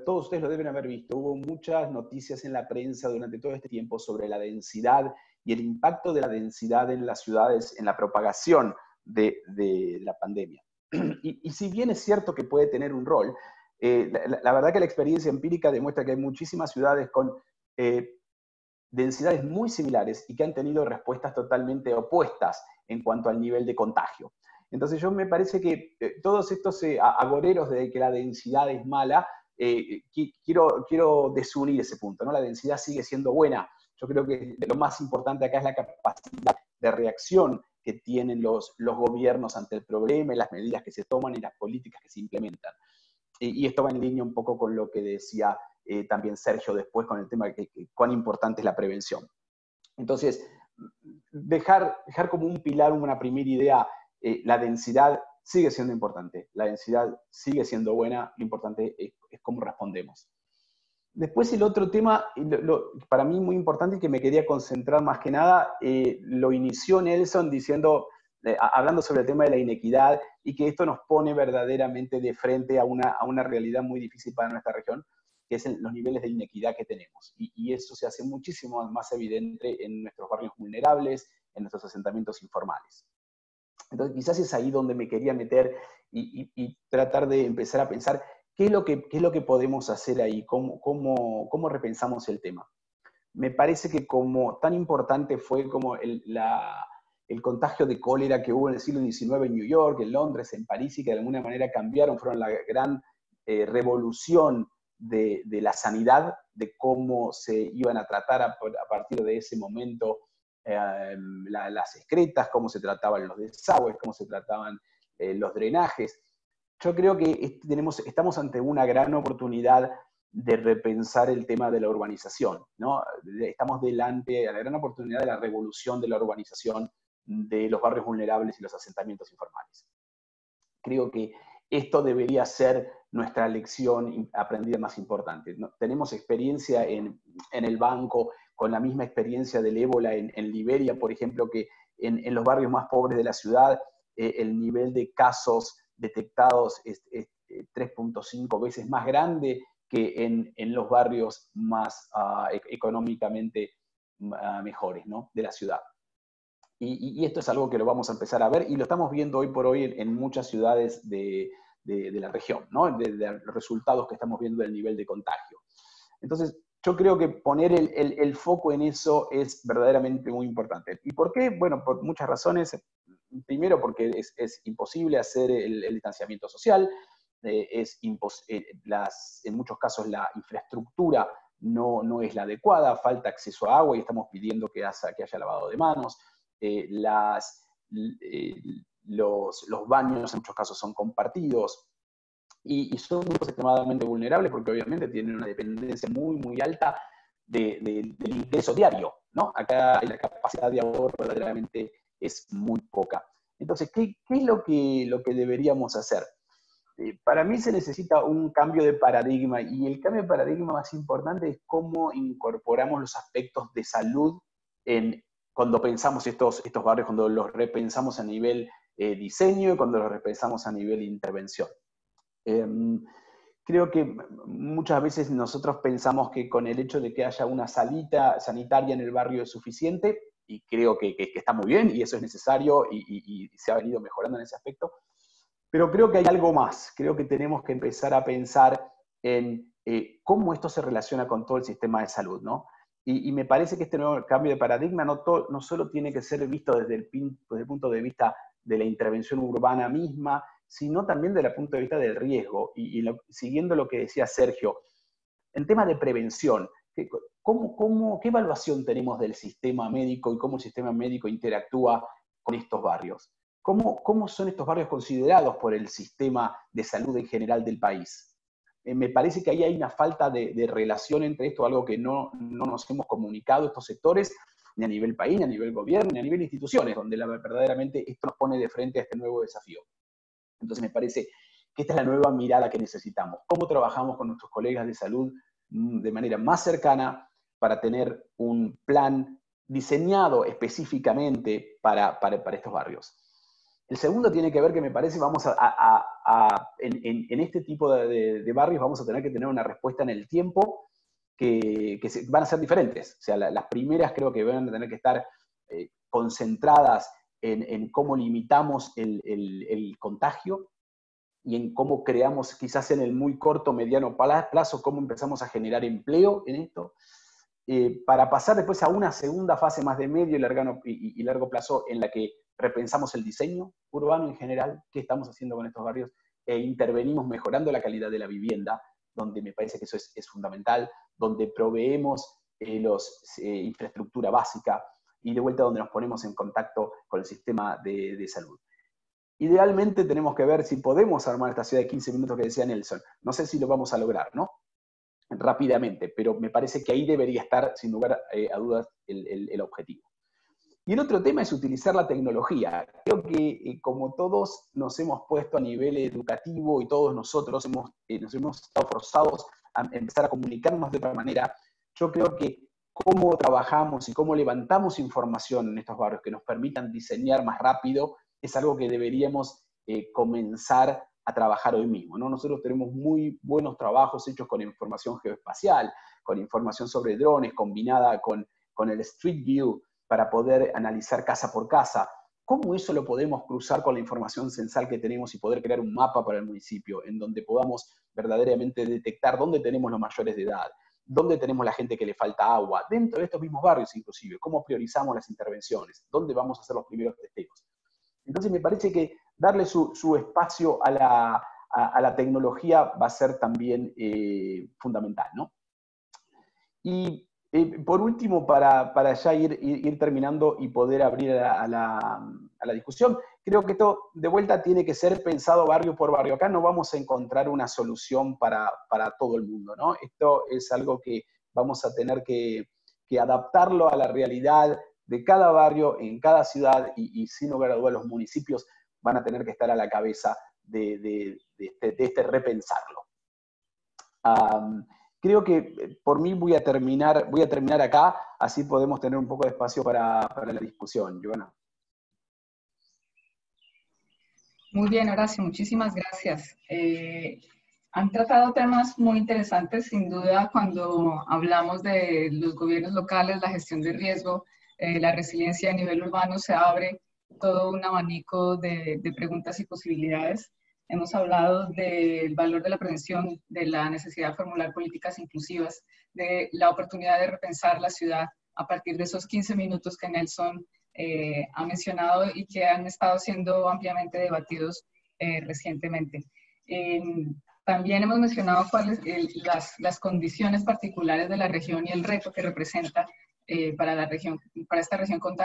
todos ustedes lo deben haber visto, hubo muchas noticias en la prensa durante todo este tiempo sobre la densidad y el impacto de la densidad en las ciudades, en la propagación de la pandemia. Y si bien es cierto que puede tener un rol, la verdad que la experiencia empírica demuestra que hay muchísimas ciudades con densidades muy similares y que han tenido respuestas totalmente opuestas en cuanto al nivel de contagio. Entonces yo me parece que todos estos agoreros de que la densidad es mala, quiero desunir ese punto, ¿no? La densidad sigue siendo buena. Yo creo que lo más importante acá es la capacidad de reacción que tienen los gobiernos ante el problema y las medidas que se toman y las políticas que se implementan. Y esto va en línea un poco con lo que decía también Sergio después con el tema de cuán importante es la prevención. Entonces, dejar como un pilar, una primera idea, la densidad sigue siendo importante, la densidad sigue siendo buena, lo importante es cómo respondemos. Después el otro tema, para mí muy importante y que me quería concentrar más que nada, lo inició Nelson diciendo, hablando sobre el tema de la inequidad y que esto nos pone verdaderamente de frente a una realidad muy difícil para nuestra región, que es los niveles de inequidad que tenemos. Y eso se hace muchísimo más evidente en nuestros barrios vulnerables, en nuestros asentamientos informales. Entonces quizás es ahí donde me quería meter y tratar de empezar a pensar qué es lo que podemos hacer ahí, cómo repensamos el tema. Me parece que como tan importante fue como el contagio de cólera que hubo en el siglo XIX en New York, en Londres, en París, y que de alguna manera fueron la gran revolución de la sanidad, de cómo se iban a tratar a partir de ese momento las excretas, cómo se trataban los desagües, cómo se trataban los drenajes. Yo creo que estamos ante una gran oportunidad de repensar el tema de la urbanización, ¿no? Estamos delante de la gran oportunidad de la revolución de la urbanización de los barrios vulnerables y los asentamientos informales. Creo que esto debería ser nuestra lección aprendida más importante, ¿no? Tenemos experiencia en el banco, con la misma experiencia del ébola en Liberia, por ejemplo, que en los barrios más pobres de la ciudad, el nivel de casos detectados es 3.5 veces más grande que en los barrios más económicamente mejores, ¿no?, de la ciudad. Y esto es algo que lo vamos a empezar a ver y lo estamos viendo hoy por hoy en muchas ciudades de la región, ¿no?, de los resultados que estamos viendo del nivel de contagio. Entonces, yo creo que poner el foco en eso es verdaderamente muy importante. ¿Y por qué? Bueno, por muchas razones. Primero, porque es imposible hacer el distanciamiento social, en muchos casos la infraestructura no es la adecuada, falta acceso a agua y estamos pidiendo que haya lavado de manos. Los baños en muchos casos son compartidos y son grupos extremadamente vulnerables porque obviamente tienen una dependencia muy, muy alta del ingreso diario, ¿no? Acá la capacidad de ahorro verdaderamente es muy poca. Entonces, ¿qué es lo que deberíamos hacer? Para mí se necesita un cambio de paradigma y el cambio de paradigma más importante es cómo incorporamos los aspectos de salud cuando pensamos estos barrios, cuando los repensamos a nivel diseño y cuando los repensamos a nivel intervención. Creo que muchas veces nosotros pensamos que con el hecho de que haya una salita sanitaria en el barrio es suficiente, y creo que está muy bien, y eso es necesario, y se ha venido mejorando en ese aspecto, pero creo que hay algo más. Creo que tenemos que empezar a pensar en cómo esto se relaciona con todo el sistema de salud, ¿no? Y me parece que este nuevo cambio de paradigma no solo tiene que ser visto desde el punto de vista de la intervención urbana misma, sino también desde el punto de vista del riesgo. Siguiendo lo que decía Sergio, en tema de prevención, ¿qué evaluación tenemos del sistema médico y cómo el sistema médico interactúa con estos barrios? ¿Cómo son estos barrios considerados por el sistema de salud en general del país? Me parece que ahí hay una falta de relación entre esto, algo que no nos hemos comunicado estos sectores, ni a nivel país, ni a nivel gobierno, ni a nivel instituciones, donde verdaderamente esto nos pone de frente a este nuevo desafío. Entonces me parece que esta es la nueva mirada que necesitamos. ¿Cómo trabajamos con nuestros colegas de salud de manera más cercana para tener un plan diseñado específicamente para estos barrios? El segundo tiene que ver que me parece en este tipo de barrios vamos a tener que tener una respuesta en el tiempo que van a ser diferentes. O sea, las primeras creo que van a tener que estar concentradas en cómo limitamos el contagio y en cómo creamos, quizás en el muy corto, mediano plazo, cómo empezamos a generar empleo en esto. para pasar después a una segunda fase más de medio y largo plazo en la que repensamos el diseño urbano en general, qué estamos haciendo con estos barrios, e intervenimos mejorando la calidad de la vivienda, donde me parece que eso es fundamental, donde proveemos infraestructura básica y de vuelta donde nos ponemos en contacto con el sistema de salud. Idealmente tenemos que ver si podemos armar esta ciudad de 15 minutos que decía Nelson. No sé si lo vamos a lograr, ¿no? Rápidamente, pero me parece que ahí debería estar, sin lugar a dudas, el objetivo. Y el otro tema es utilizar la tecnología. Creo que como todos nos hemos puesto a nivel educativo y todos nosotros nos hemos estado forzados a empezar a comunicarnos de otra manera, yo creo que cómo trabajamos y cómo levantamos información en estos barrios que nos permitan diseñar más rápido es algo que deberíamos comenzar a trabajar hoy mismo, ¿no? Nosotros tenemos muy buenos trabajos hechos con información geoespacial, con información sobre drones, combinada con el Street View, para poder analizar casa por casa. ¿Cómo eso lo podemos cruzar con la información censal que tenemos y poder crear un mapa para el municipio en donde podamos verdaderamente detectar dónde tenemos los mayores de edad, dónde tenemos la gente que le falta agua, dentro de estos mismos barrios inclusive, cómo priorizamos las intervenciones, dónde vamos a hacer los primeros testeos? Entonces me parece que darle su espacio a la tecnología va a ser también fundamental, ¿no? Y por último, para ya ir terminando y poder abrir a la discusión, creo que esto de vuelta tiene que ser pensado barrio por barrio. Acá no vamos a encontrar una solución para todo el mundo, ¿no? Esto es algo que vamos a tener que adaptarlo a la realidad de cada barrio, en cada ciudad, y sin lugar a dudas los municipios van a tener que estar a la cabeza de este repensarlo. Creo que por mí voy a terminar acá, así podemos tener un poco de espacio para la discusión. Joana. Muy bien, Horacio, muchísimas gracias. Han tratado temas muy interesantes, sin duda, cuando hablamos de los gobiernos locales, la gestión de riesgo, la resiliencia a nivel urbano, se abre todo un abanico de preguntas y posibilidades. Hemos hablado del valor de la prevención, de la necesidad de formular políticas inclusivas, de la oportunidad de repensar la ciudad a partir de esos 15 minutos que Nelson ha mencionado y que han estado siendo ampliamente debatidos recientemente. También hemos mencionado cuáles las condiciones particulares de la región y el reto que representa para esta región con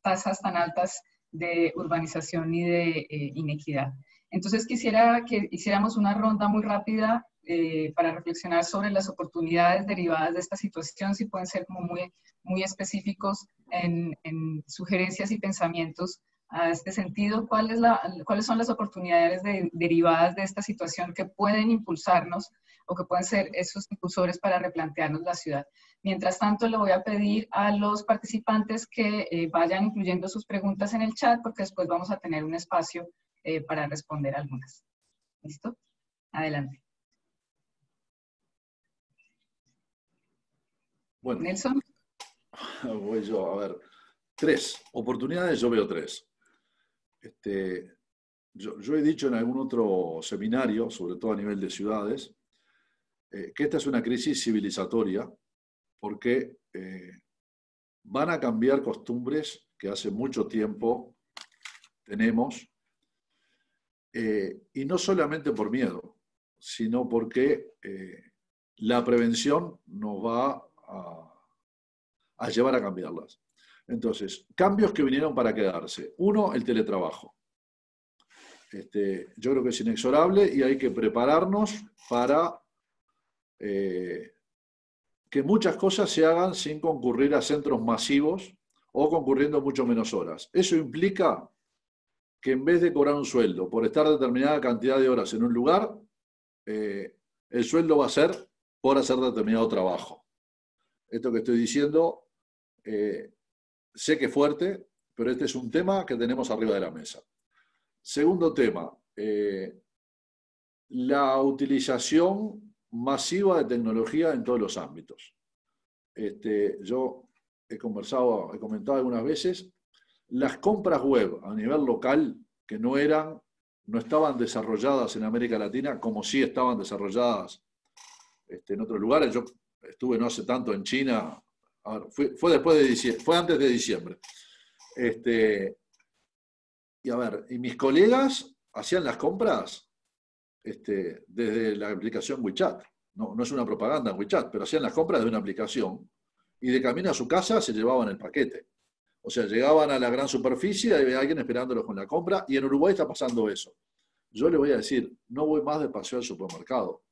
tasas tan altas de urbanización y de inequidad. Entonces quisiera que hiciéramos una ronda muy rápida para reflexionar sobre las oportunidades derivadas de esta situación, si pueden ser como muy específicos en sugerencias y pensamientos a este sentido. ¿Cuáles son las oportunidades derivadas de esta situación que pueden impulsarnos o que pueden ser esos impulsores para replantearnos la ciudad? Mientras tanto, le voy a pedir a los participantes que vayan incluyendo sus preguntas en el chat, porque después vamos a tener un espacio para responder algunas. ¿Listo? Adelante. Bueno, Nelson. Voy yo, a ver. 3 oportunidades, yo veo 3. Yo he dicho en algún otro seminario, sobre todo a nivel de ciudades, que esta es una crisis civilizatoria porque van a cambiar costumbres que hace mucho tiempo tenemos, y no solamente por miedo, sino porque la prevención nos va a llevar a cambiarlas. Entonces, cambios que vinieron para quedarse. 1, el teletrabajo. Yo creo que es inexorable y hay que prepararnos para que muchas cosas se hagan sin concurrir a centros masivos o concurriendo mucho menos horas. Eso implica que en vez de cobrar un sueldo por estar determinada cantidad de horas en un lugar, el sueldo va a ser por hacer determinado trabajo. Esto que estoy diciendo, sé que es fuerte, pero este es un tema que tenemos arriba de la mesa. Segundo tema, la utilización masiva de tecnología en todos los ámbitos. Yo he comentado algunas veces, las compras web a nivel local que no estaban desarrolladas en América Latina como sí estaban desarrolladas en otros lugares. Yo estuve no hace tanto en China A ver, fue después de diciembre, fue antes de diciembre. Y a ver, y mis colegas hacían las compras desde la aplicación WeChat. No es una propaganda en WeChat, pero hacían las compras de una aplicación y de camino a su casa se llevaban el paquete. O sea, llegaban a la gran superficie y había alguien esperándolos con la compra, y en Uruguay está pasando eso. Yo le voy a decir, no voy más de paseo al supermercado.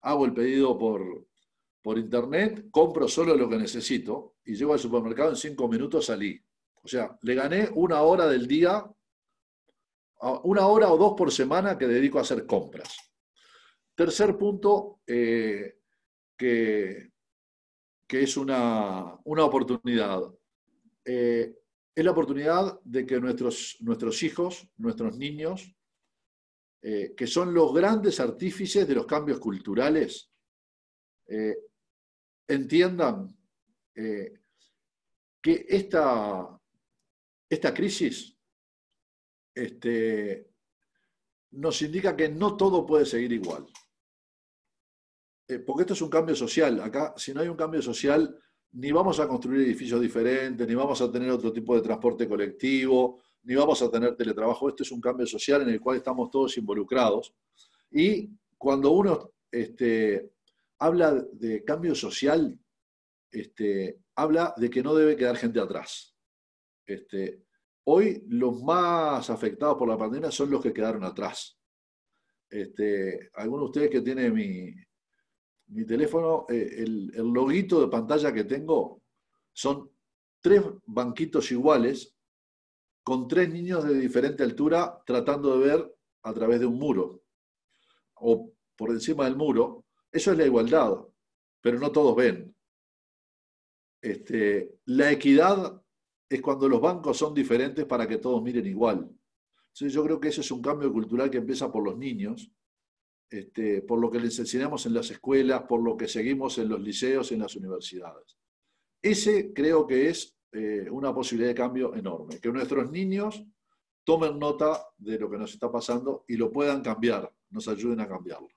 Hago el pedido por internet, compro solo lo que necesito y llego al supermercado, en 5 minutos salí. O sea, le gané 1 hora del día, 1 hora o 2 por semana que dedico a hacer compras. Tercer punto, que es una oportunidad. Es la oportunidad de que nuestros hijos, nuestros niños, que son los grandes artífices de los cambios culturales, entiendan que esta crisis nos indica que no todo puede seguir igual. Porque esto es un cambio social. Acá, si no hay un cambio social, ni vamos a construir edificios diferentes, ni vamos a tener otro tipo de transporte colectivo, ni vamos a tener teletrabajo. Esto es un cambio social en el cual estamos todos involucrados. Y cuando uno habla de cambio social, habla de que no debe quedar gente atrás. Hoy los más afectados por la pandemia son los que quedaron atrás. Algunos de ustedes que tienen mi teléfono, el loguito de pantalla que tengo son 3 banquitos iguales con 3 niños de diferente altura tratando de ver a través de un muro o por encima del muro. Eso es la igualdad, pero no todos ven. La equidad es cuando los bancos son diferentes para que todos miren igual. Entonces yo creo que ese es un cambio cultural que empieza por los niños, por lo que les enseñamos en las escuelas, por lo que seguimos en los liceos y en las universidades. Ese creo que es una posibilidad de cambio enorme, que nuestros niños tomen nota de lo que nos está pasando y lo puedan cambiar, nos ayuden a cambiarlo.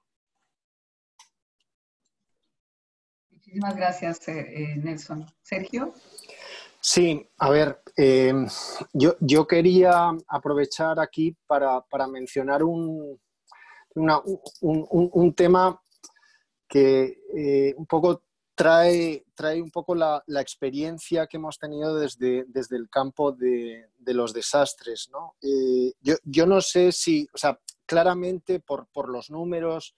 Muchísimas gracias, Nelson. Sergio. Sí, a ver, yo quería aprovechar aquí para mencionar un tema que un poco trae un poco la experiencia que hemos tenido desde el campo de los desastres, ¿no? Yo no sé si, o sea, claramente por los números,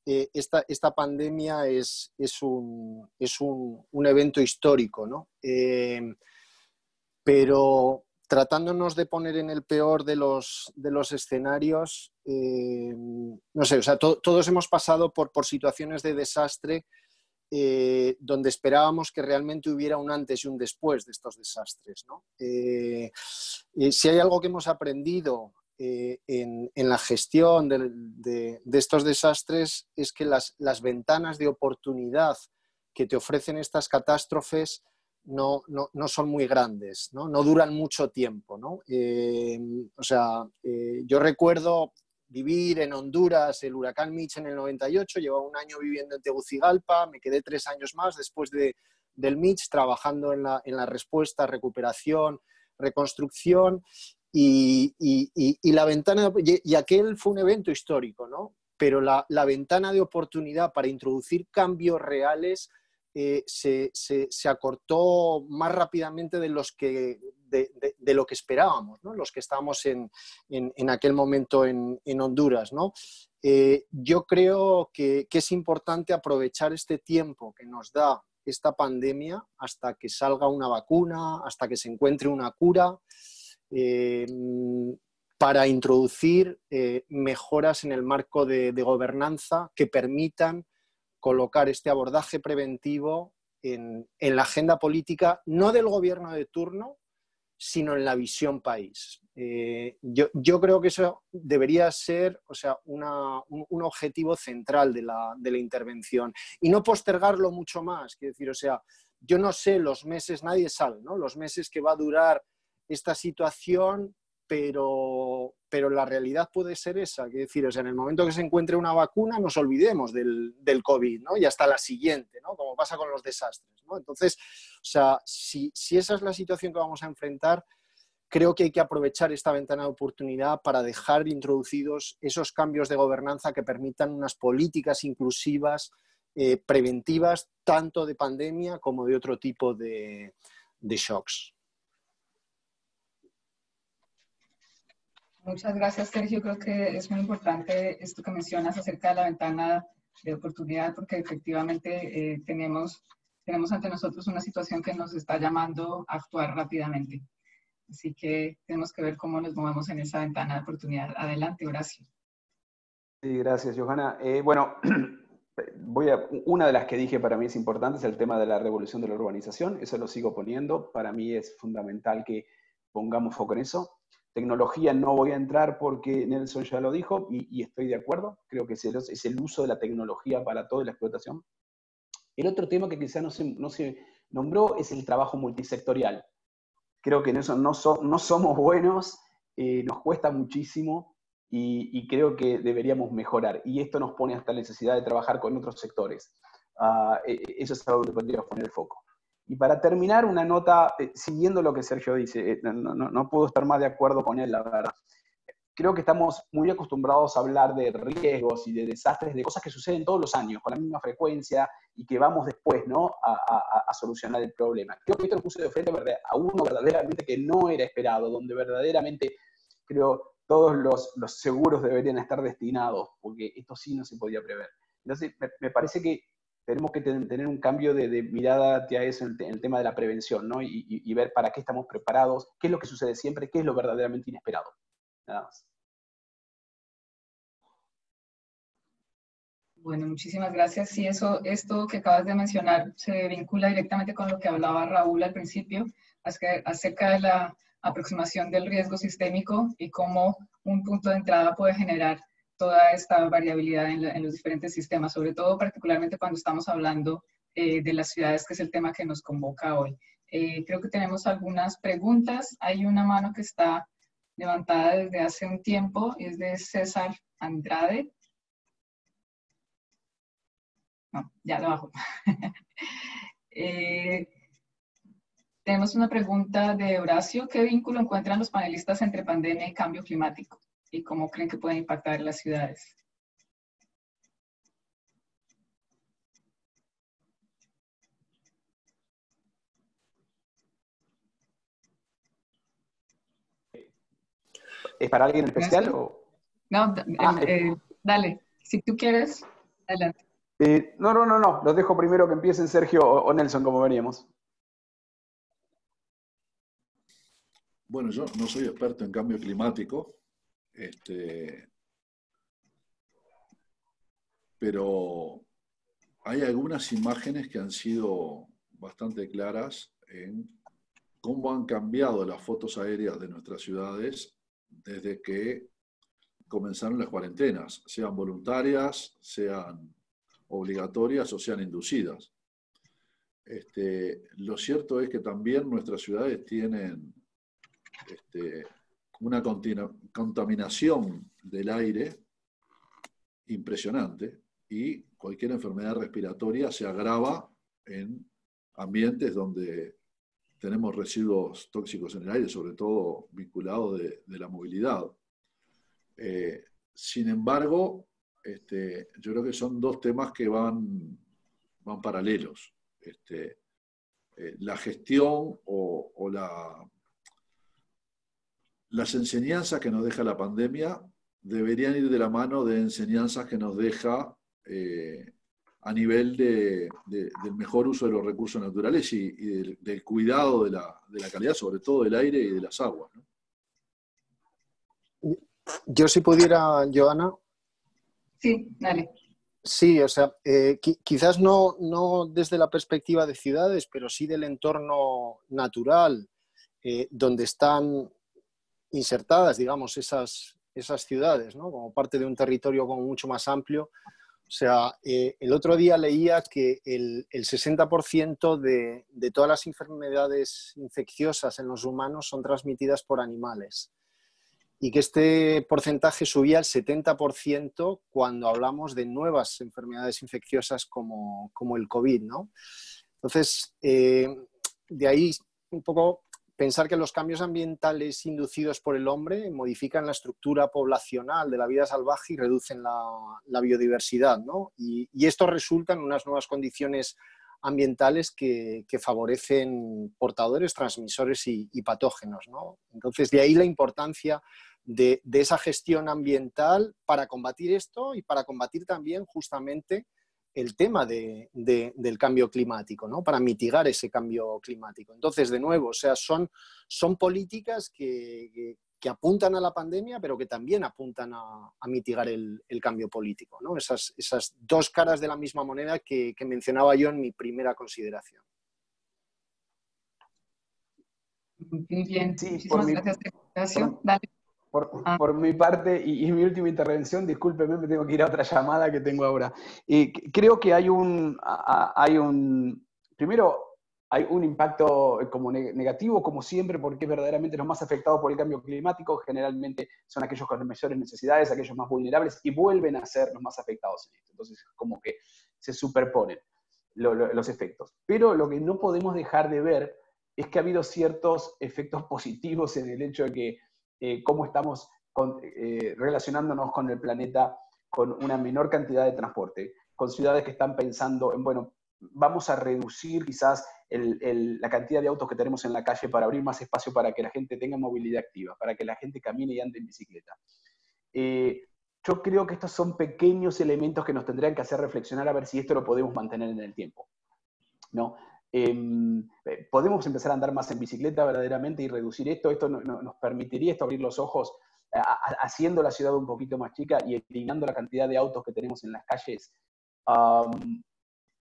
esta pandemia es un evento histórico, ¿no? Pero tratándonos de poner en el peor de los escenarios, no sé, o sea, todos hemos pasado por situaciones de desastre donde esperábamos que realmente hubiera un antes y un después de estos desastres, ¿no? Si hay algo que hemos aprendido en la gestión de estos desastres es que las ventanas de oportunidad que te ofrecen estas catástrofes no son muy grandes, no duran mucho tiempo, ¿no? O sea, yo recuerdo vivir en Honduras el huracán Mitch en el 98, llevaba 1 año viviendo en Tegucigalpa, me quedé 3 años más después del Mitch trabajando en la respuesta, recuperación, reconstrucción, y la ventana, y aquel fue un evento histórico, ¿no? Pero la ventana de oportunidad para introducir cambios reales se acortó más rápidamente de lo que esperábamos, ¿no? Los que estábamos en aquel momento en Honduras, ¿no? Yo creo que es importante aprovechar este tiempo que nos da esta pandemia hasta que salga una vacuna, hasta que se encuentre una cura, para introducir mejoras en el marco de gobernanza que permitan colocar este abordaje preventivo en la agenda política, no del gobierno de turno, sino en la visión país. Yo creo que eso debería ser, o sea, un objetivo central de la intervención y no postergarlo mucho más. Quiero decir, o sea, yo no sé los meses, nadie sabe, ¿no? Los meses que va a durar esta situación, pero la realidad puede ser esa. Quiero decir, o sea, en el momento que se encuentre una vacuna, nos olvidemos del COVID, ¿no? Y hasta la siguiente, ¿no? Como pasa con los desastres, ¿no? ¿no? Entonces, o sea, si esa es la situación que vamos a enfrentar, creo que hay que aprovechar esta ventana de oportunidad para dejar introducidos esos cambios de gobernanza que permitan unas políticas inclusivas, preventivas, tanto de pandemia como de otro tipo de shocks. Muchas gracias, Sergio. Creo que es muy importante esto que mencionas acerca de la ventana de oportunidad, porque efectivamente tenemos ante nosotros una situación que nos está llamando a actuar rápidamente. Así que tenemos que ver cómo nos movemos en esa ventana de oportunidad. Adelante, Horacio. Sí, gracias, Johanna. Bueno, una de las que dije para mí es importante es el tema de la revolución de la urbanización. Eso lo sigo poniendo. Para mí es fundamental que pongamos foco en eso. Tecnología no voy a entrar porque Nelson ya lo dijo y estoy de acuerdo. Creo que es el uso de la tecnología para toda la explotación. El otro tema que quizá no se nombró es el trabajo multisectorial. Creo que en eso no somos buenos, nos cuesta muchísimo y creo que deberíamos mejorar. Y esto nos pone hasta la necesidad de trabajar con otros sectores. Eso es algo que podríamos poner el foco. Y para terminar, una nota, siguiendo lo que Sergio dice, no puedo estar más de acuerdo con él, la verdad. Creo que estamos muy acostumbrados a hablar de riesgos y de desastres, de cosas que suceden todos los años, con la misma frecuencia, y que vamos después, ¿no?, a solucionar el problema. Creo que esto nos puso de frente a uno verdaderamente que no era esperado, donde verdaderamente, creo, todos los seguros deberían estar destinados, porque esto sí no se podía prever. Entonces, me parece que tenemos que tener un cambio de mirada hacia eso en el tema de la prevención, ¿no? Y ver para qué estamos preparados, qué es lo que sucede siempre, qué es lo verdaderamente inesperado. Nada más. Bueno, muchísimas gracias. Sí, esto que acabas de mencionar se vincula directamente con lo que hablaba Raúl al principio, acerca de la aproximación del riesgo sistémico y cómo un punto de entrada puede generar toda esta variabilidad en los diferentes sistemas, sobre todo particularmente cuando estamos hablando de las ciudades, que es el tema que nos convoca hoy. Creo que tenemos algunas preguntas. Hay una mano que está levantada desde hace un tiempo, es de César Andrade. No, ya lo bajo. Tenemos una pregunta de Horacio. ¿Qué vínculo encuentran los panelistas entre pandemia y cambio climático? ¿Y cómo creen que pueden impactar las ciudades? ¿Es para alguien especial? ¿O? No, dale. Si tú quieres, adelante. No. Los dejo primero que empiecen Sergio o Nelson, como veníamos. Bueno, yo no soy experto en cambio climático, pero hay algunas imágenes que han sido bastante claras en cómo han cambiado las fotos aéreas de nuestras ciudades desde que comenzaron las cuarentenas, sean voluntarias, sean obligatorias o sean inducidas. Lo cierto es que también nuestras ciudades tienen una contaminación del aire impresionante y cualquier enfermedad respiratoria se agrava en ambientes donde tenemos residuos tóxicos en el aire, sobre todo vinculados de la movilidad. Sin embargo, yo creo que son dos temas que van paralelos. La gestión o las enseñanzas que nos deja la pandemia deberían ir de la mano de enseñanzas que nos deja a nivel del mejor uso de los recursos naturales y del cuidado de la calidad, sobre todo del aire y de las aguas, ¿no? Yo si pudiera, Johanna. Sí, dale. Sí, o sea, quizás no desde la perspectiva de ciudades, pero sí del entorno natural, donde están insertadas, digamos, esas ciudades, ¿no? Como parte de un territorio como mucho más amplio. O sea, el otro día leía que el 60% de todas las enfermedades infecciosas en los humanos son transmitidas por animales y que este porcentaje subía al 70% cuando hablamos de nuevas enfermedades infecciosas como el COVID, ¿no? Entonces, de ahí un poco pensar que los cambios ambientales inducidos por el hombre modifican la estructura poblacional de la vida salvaje y reducen la biodiversidad, ¿no? Y esto resulta en unas nuevas condiciones ambientales que favorecen portadores, transmisores y patógenos, ¿no? Entonces, de ahí la importancia de esa gestión ambiental para combatir esto y para combatir también justamente el tema del cambio climático, ¿no? Para mitigar ese cambio climático. Entonces, de nuevo, o sea, son políticas que apuntan a la pandemia, pero que también apuntan a mitigar el cambio político, ¿no? Esas dos caras de la misma moneda que mencionaba yo en mi primera consideración. Muy bien, Sí, muchísimas gracias, Ignacio. Dale. Por mi parte, y mi última intervención, discúlpeme, me tengo que ir a otra llamada que tengo ahora. Creo que primero, hay un impacto como negativo, como siempre, porque verdaderamente los más afectados por el cambio climático generalmente son aquellos con mayores necesidades, aquellos más vulnerables, y vuelven a ser los más afectados en esto. Entonces, como que se superponen los efectos. Pero lo que no podemos dejar de ver es que ha habido ciertos efectos positivos en el hecho de que cómo estamos relacionándonos con el planeta con una menor cantidad de transporte, con ciudades que están pensando en, bueno, vamos a reducir quizás la cantidad de autos que tenemos en la calle para abrir más espacio para que la gente tenga movilidad activa, para que la gente camine y ande en bicicleta. Yo creo que estos son pequeños elementos que nos tendrían que hacer reflexionar a ver si esto lo podemos mantener en el tiempo, ¿no? Podemos empezar a andar más en bicicleta verdaderamente y reducir esto nos permitiría abrir los ojos haciendo la ciudad un poquito más chica y eliminando la cantidad de autos que tenemos en las calles.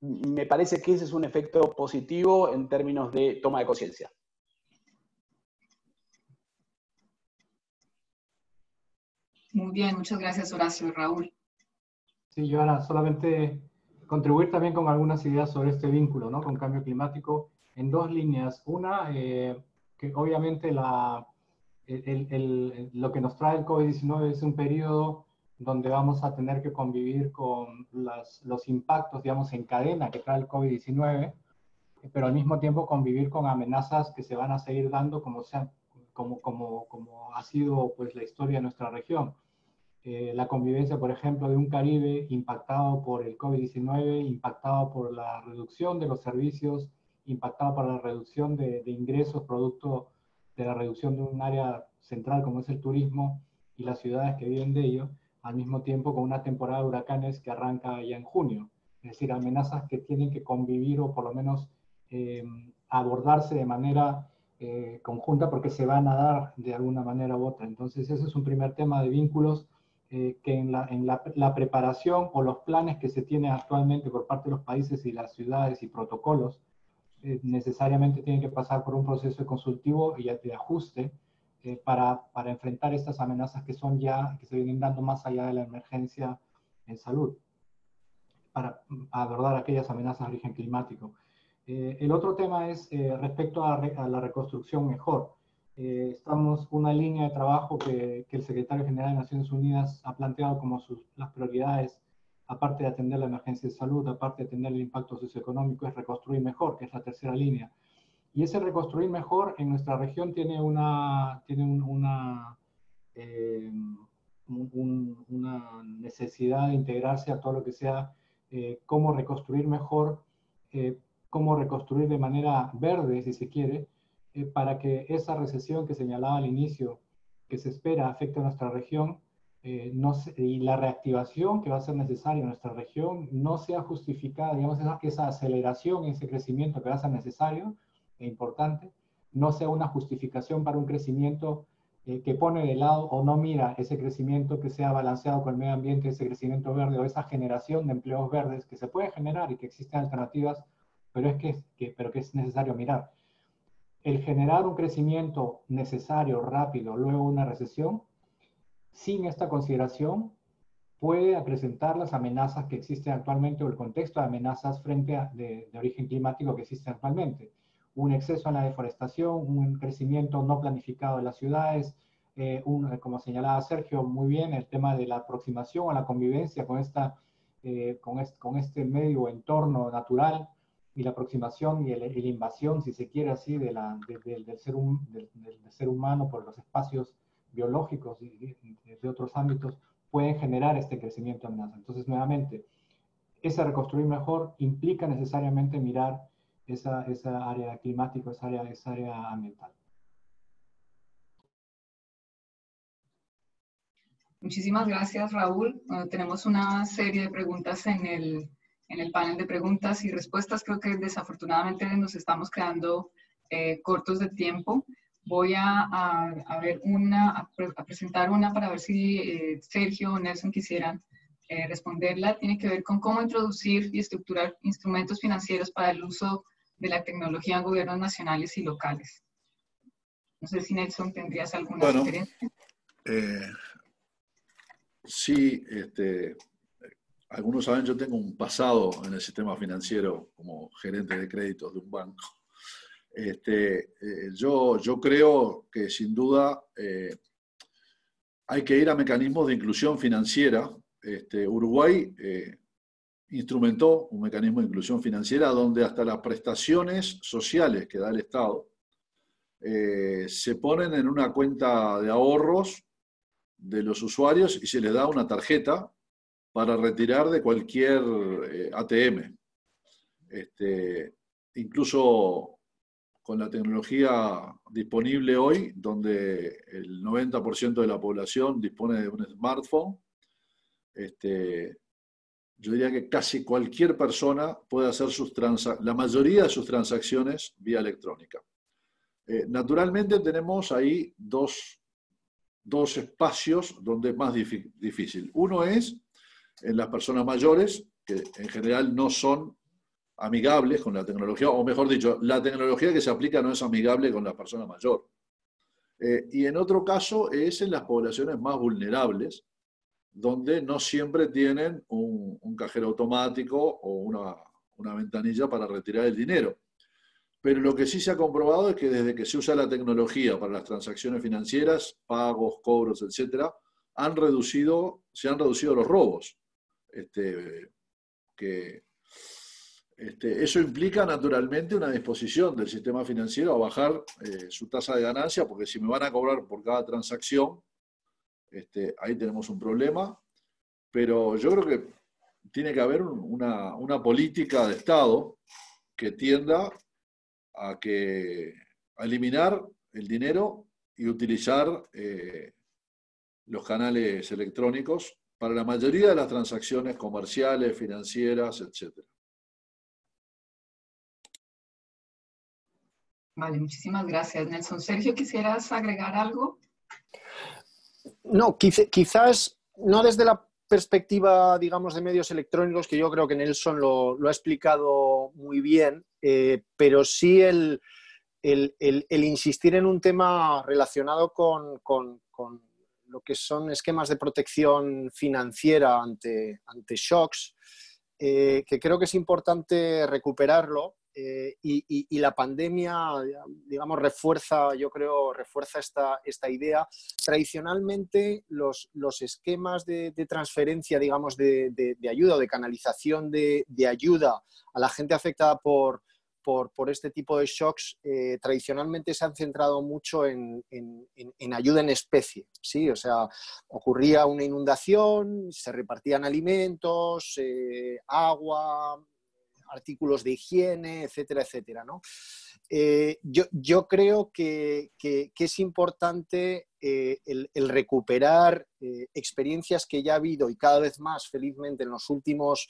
Me parece que ese es un efecto positivo en términos de toma de conciencia. Muy bien, muchas gracias, Horacio. Raúl. Sí, Joana, solamente contribuir también con algunas ideas sobre este vínculo, ¿no? Con cambio climático en dos líneas. Una, que obviamente lo que nos trae el COVID-19 es un periodo donde vamos a tener que convivir con los impactos, digamos, en cadena que trae el COVID-19, pero al mismo tiempo convivir con amenazas que se van a seguir dando como ha sido pues, la historia de nuestra región. La convivencia, por ejemplo, de un Caribe impactado por el COVID-19, impactado por la reducción de los servicios, impactado por la reducción de ingresos producto de la reducción de un área central como es el turismo y las ciudades que viven de ello, al mismo tiempo con una temporada de huracanes que arranca ya en junio. Es decir, amenazas que tienen que convivir o por lo menos abordarse de manera conjunta porque se van a dar de alguna manera u otra. Entonces, ese es un primer tema de vínculos que en la preparación o los planes que se tienen actualmente por parte de los países y las ciudades y protocolos necesariamente tienen que pasar por un proceso de consultivo y de ajuste para enfrentar estas amenazas que se vienen dando más allá de la emergencia en salud, para abordar aquellas amenazas de origen climático. El otro tema es respecto a la reconstrucción mejor. Estamos una línea de trabajo que el secretario general de Naciones Unidas ha planteado como las prioridades, aparte de atender la emergencia de salud, aparte de atender el impacto socioeconómico, es reconstruir mejor, que es la tercera línea. Y ese reconstruir mejor en nuestra región tiene una necesidad de integrarse a todo lo que sea cómo reconstruir mejor, cómo reconstruir de manera verde, si se quiere, para que esa recesión que señalaba al inicio, que se espera afecte a nuestra región, y la reactivación que va a ser necesaria en nuestra región no sea justificada, digamos, esa aceleración, ese crecimiento que va a ser necesario e importante, no sea una justificación para un crecimiento que pone de lado o no mira ese crecimiento que sea balanceado con el medio ambiente, ese crecimiento verde o esa generación de empleos verdes que se puede generar y que existen alternativas, pero que es necesario mirar. El generar un crecimiento necesario, rápido, luego una recesión, sin esta consideración, puede acrecentar las amenazas que existen actualmente o el contexto de amenazas de origen climático que existe actualmente. Un exceso en la deforestación, un crecimiento no planificado de las ciudades, como señalaba Sergio muy bien, el tema de la aproximación a la convivencia con este medio o entorno natural, y la aproximación y la invasión, si se quiere así, del ser humano por los espacios biológicos y de otros ámbitos, pueden generar este crecimiento de amenaza. Entonces, nuevamente, ese reconstruir mejor implica necesariamente mirar esa área climática, esa área ambiental. Muchísimas gracias, Raúl. Bueno, tenemos una serie de preguntas en el panel de preguntas y respuestas. Creo que desafortunadamente nos estamos quedando cortos de tiempo. Voy a presentar una para ver si Sergio o Nelson quisieran responderla. Tiene que ver con cómo introducir y estructurar instrumentos financieros para el uso de la tecnología en gobiernos nacionales y locales. No sé si, Nelson, tendrías alguna sugerencia. Sí, algunos saben, yo tengo un pasado en el sistema financiero como gerente de créditos de un banco. Yo creo que sin duda hay que ir a mecanismos de inclusión financiera. Uruguay instrumentó un mecanismo de inclusión financiera donde hasta las prestaciones sociales que da el Estado se ponen en una cuenta de ahorros de los usuarios y se les da una tarjeta para retirar de cualquier ATM. Incluso con la tecnología disponible hoy, donde el 90% de la población dispone de un smartphone, yo diría que casi cualquier persona puede hacer la mayoría de sus transacciones vía electrónica. Naturalmente tenemos ahí dos espacios donde es más difícil. Uno es en las personas mayores, que en general no son amigables con la tecnología, o mejor dicho, la tecnología que se aplica no es amigable con la persona mayor. Y en otro caso es en las poblaciones más vulnerables, donde no siempre tienen un cajero automático o una ventanilla para retirar el dinero. Pero lo que sí se ha comprobado es que desde que se usa la tecnología para las transacciones financieras, pagos, cobros, etc., se han reducido los robos. Eso implica naturalmente una disposición del sistema financiero a bajar su tasa de ganancia, porque si me van a cobrar por cada transacción, ahí tenemos un problema. Pero yo creo que tiene que haber una política de Estado que tienda a eliminar el dinero y utilizar los canales electrónicos para la mayoría de las transacciones comerciales, financieras, etc. Vale, muchísimas gracias, Nelson. Sergio, ¿quisieras agregar algo? No, quizás no desde la perspectiva, digamos, de medios electrónicos, que yo creo que Nelson lo ha explicado muy bien, pero sí el insistir en un tema relacionado con lo que son esquemas de protección financiera ante shocks, que creo que es importante recuperarlo. Y la pandemia, digamos, refuerza esta idea. Tradicionalmente, los esquemas de transferencia, digamos, de ayuda o de canalización de ayuda a la gente afectada por este tipo de shocks, tradicionalmente se han centrado mucho en ayuda en especie, ¿sí? O sea, ocurría una inundación, se repartían alimentos, agua, artículos de higiene, etcétera, etcétera, ¿no? Yo creo que es importante el recuperar experiencias que ya ha habido y cada vez más, felizmente, en las últimas,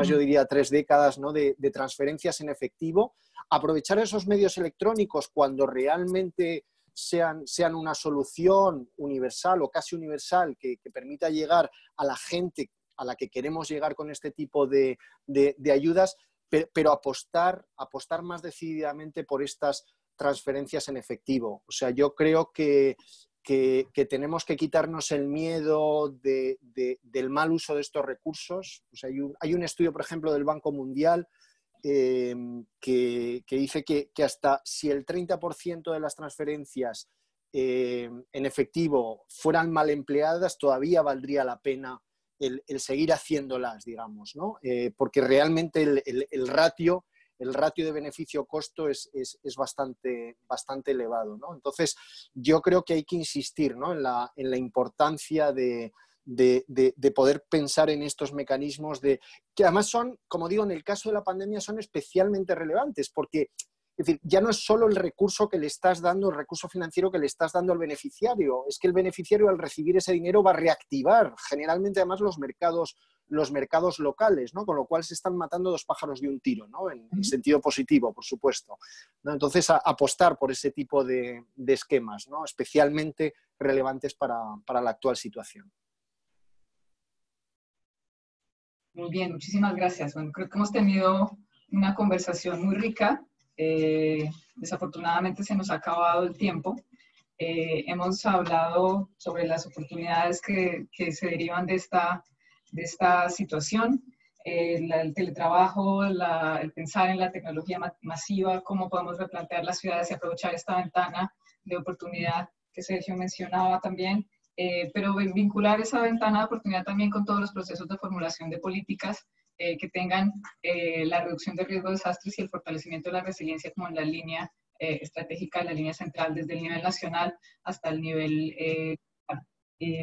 yo diría, 3 décadas, ¿no? de transferencias en efectivo, aprovechar esos medios electrónicos cuando realmente sean una solución universal o casi universal que permita llegar a la gente a la que queremos llegar con este tipo de ayudas, pero apostar más decididamente por estas transferencias en efectivo. O sea, yo creo que tenemos que quitarnos el miedo del mal uso de estos recursos. O sea, hay un estudio, por ejemplo, del Banco Mundial que dice que hasta si el 30% de las transferencias en efectivo fueran mal empleadas, todavía valdría la pena el seguir haciéndolas, digamos, ¿no? Porque realmente el ratio el ratio de beneficio-costo es bastante elevado, ¿no? Entonces, yo creo que hay que insistir, ¿no?, en la importancia de poder pensar en estos mecanismos que además son, como digo, en el caso de la pandemia son especialmente relevantes porque, es decir, ya no es solo el recurso que le estás dando, el recurso financiero que le estás dando al beneficiario, es que el beneficiario al recibir ese dinero va a reactivar generalmente además los mercados locales, ¿no? Con lo cual se están matando dos pájaros de un tiro, ¿no? En sentido positivo, por supuesto, ¿no? Entonces, apostar por ese tipo de esquemas, ¿no?, especialmente relevantes para la actual situación. Muy bien, muchísimas gracias. Bueno, creo que hemos tenido una conversación muy rica. Desafortunadamente se nos ha acabado el tiempo. Hemos hablado sobre las oportunidades que se derivan de esta situación, el teletrabajo, el pensar en la tecnología masiva, cómo podemos replantear las ciudades y aprovechar esta ventana de oportunidad que Sergio mencionaba también, pero vincular esa ventana de oportunidad también con todos los procesos de formulación de políticas que tengan la reducción de riesgo de desastres y el fortalecimiento de la resiliencia como en la línea estratégica, la línea central desde el nivel nacional hasta el nivel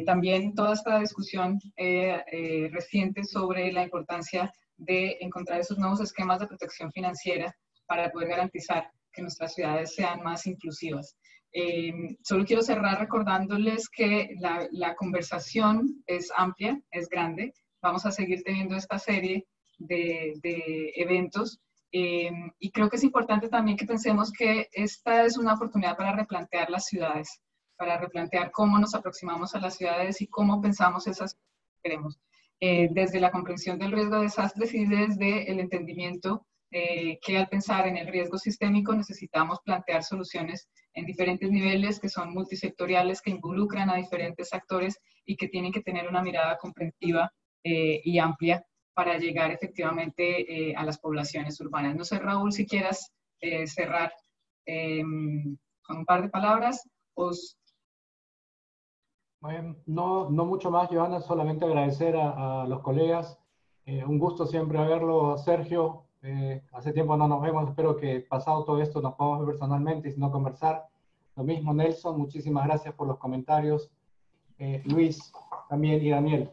también toda esta discusión reciente sobre la importancia de encontrar esos nuevos esquemas de protección financiera para poder garantizar que nuestras ciudades sean más inclusivas. Solo quiero cerrar recordándoles que la conversación es amplia, es grande. Vamos a seguir teniendo esta serie de eventos y creo que es importante también que pensemos que esta es una oportunidad para replantear las ciudades, para replantear cómo nos aproximamos a las ciudades y cómo pensamos esas que queremos. Desde la comprensión del riesgo de desastres y desde el entendimiento que al pensar en el riesgo sistémico necesitamos plantear soluciones en diferentes niveles que son multisectoriales, que involucran a diferentes actores y que tienen que tener una mirada comprensiva y amplia para llegar efectivamente a las poblaciones urbanas. No sé, Raúl, si quieras cerrar con un par de palabras. No mucho más, Johanna, solamente agradecer a los colegas. Un gusto siempre verlo, Sergio. Hace tiempo no nos vemos, espero que pasado todo esto nos podamos ver personalmente y si no conversar. Lo mismo, Nelson, muchísimas gracias por los comentarios. Luis también y Daniel,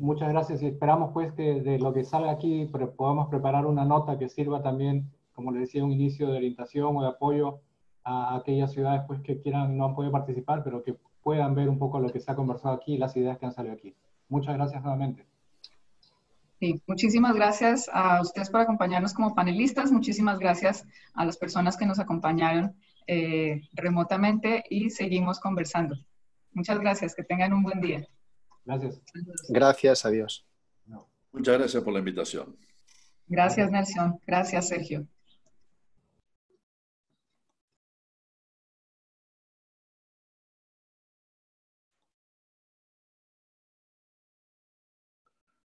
muchas gracias y esperamos pues que de lo que salga aquí podamos preparar una nota que sirva también, como les decía, un inicio de orientación o de apoyo a aquellas ciudades pues que quieran, no han podido participar, pero que puedan ver un poco lo que se ha conversado aquí y las ideas que han salido aquí. Muchas gracias nuevamente. Sí, muchísimas gracias a ustedes por acompañarnos como panelistas, muchísimas gracias a las personas que nos acompañaron remotamente y seguimos conversando. Muchas gracias, que tengan un buen día. Gracias. Gracias, adiós. Muchas gracias por la invitación. Gracias, Nelson. Gracias, Sergio.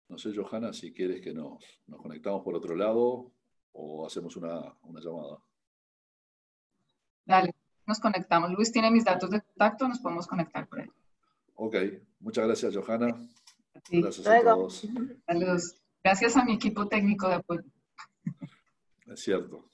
No sé, Johanna, si quieres que nos conectamos por otro lado o hacemos una llamada. Dale, nos conectamos. Luis tiene mis datos de contacto, nos podemos conectar por ahí. Ok, muchas gracias, Johanna. Sí. Gracias a todos. Saludos. Gracias a mi equipo técnico de apoyo. Es cierto.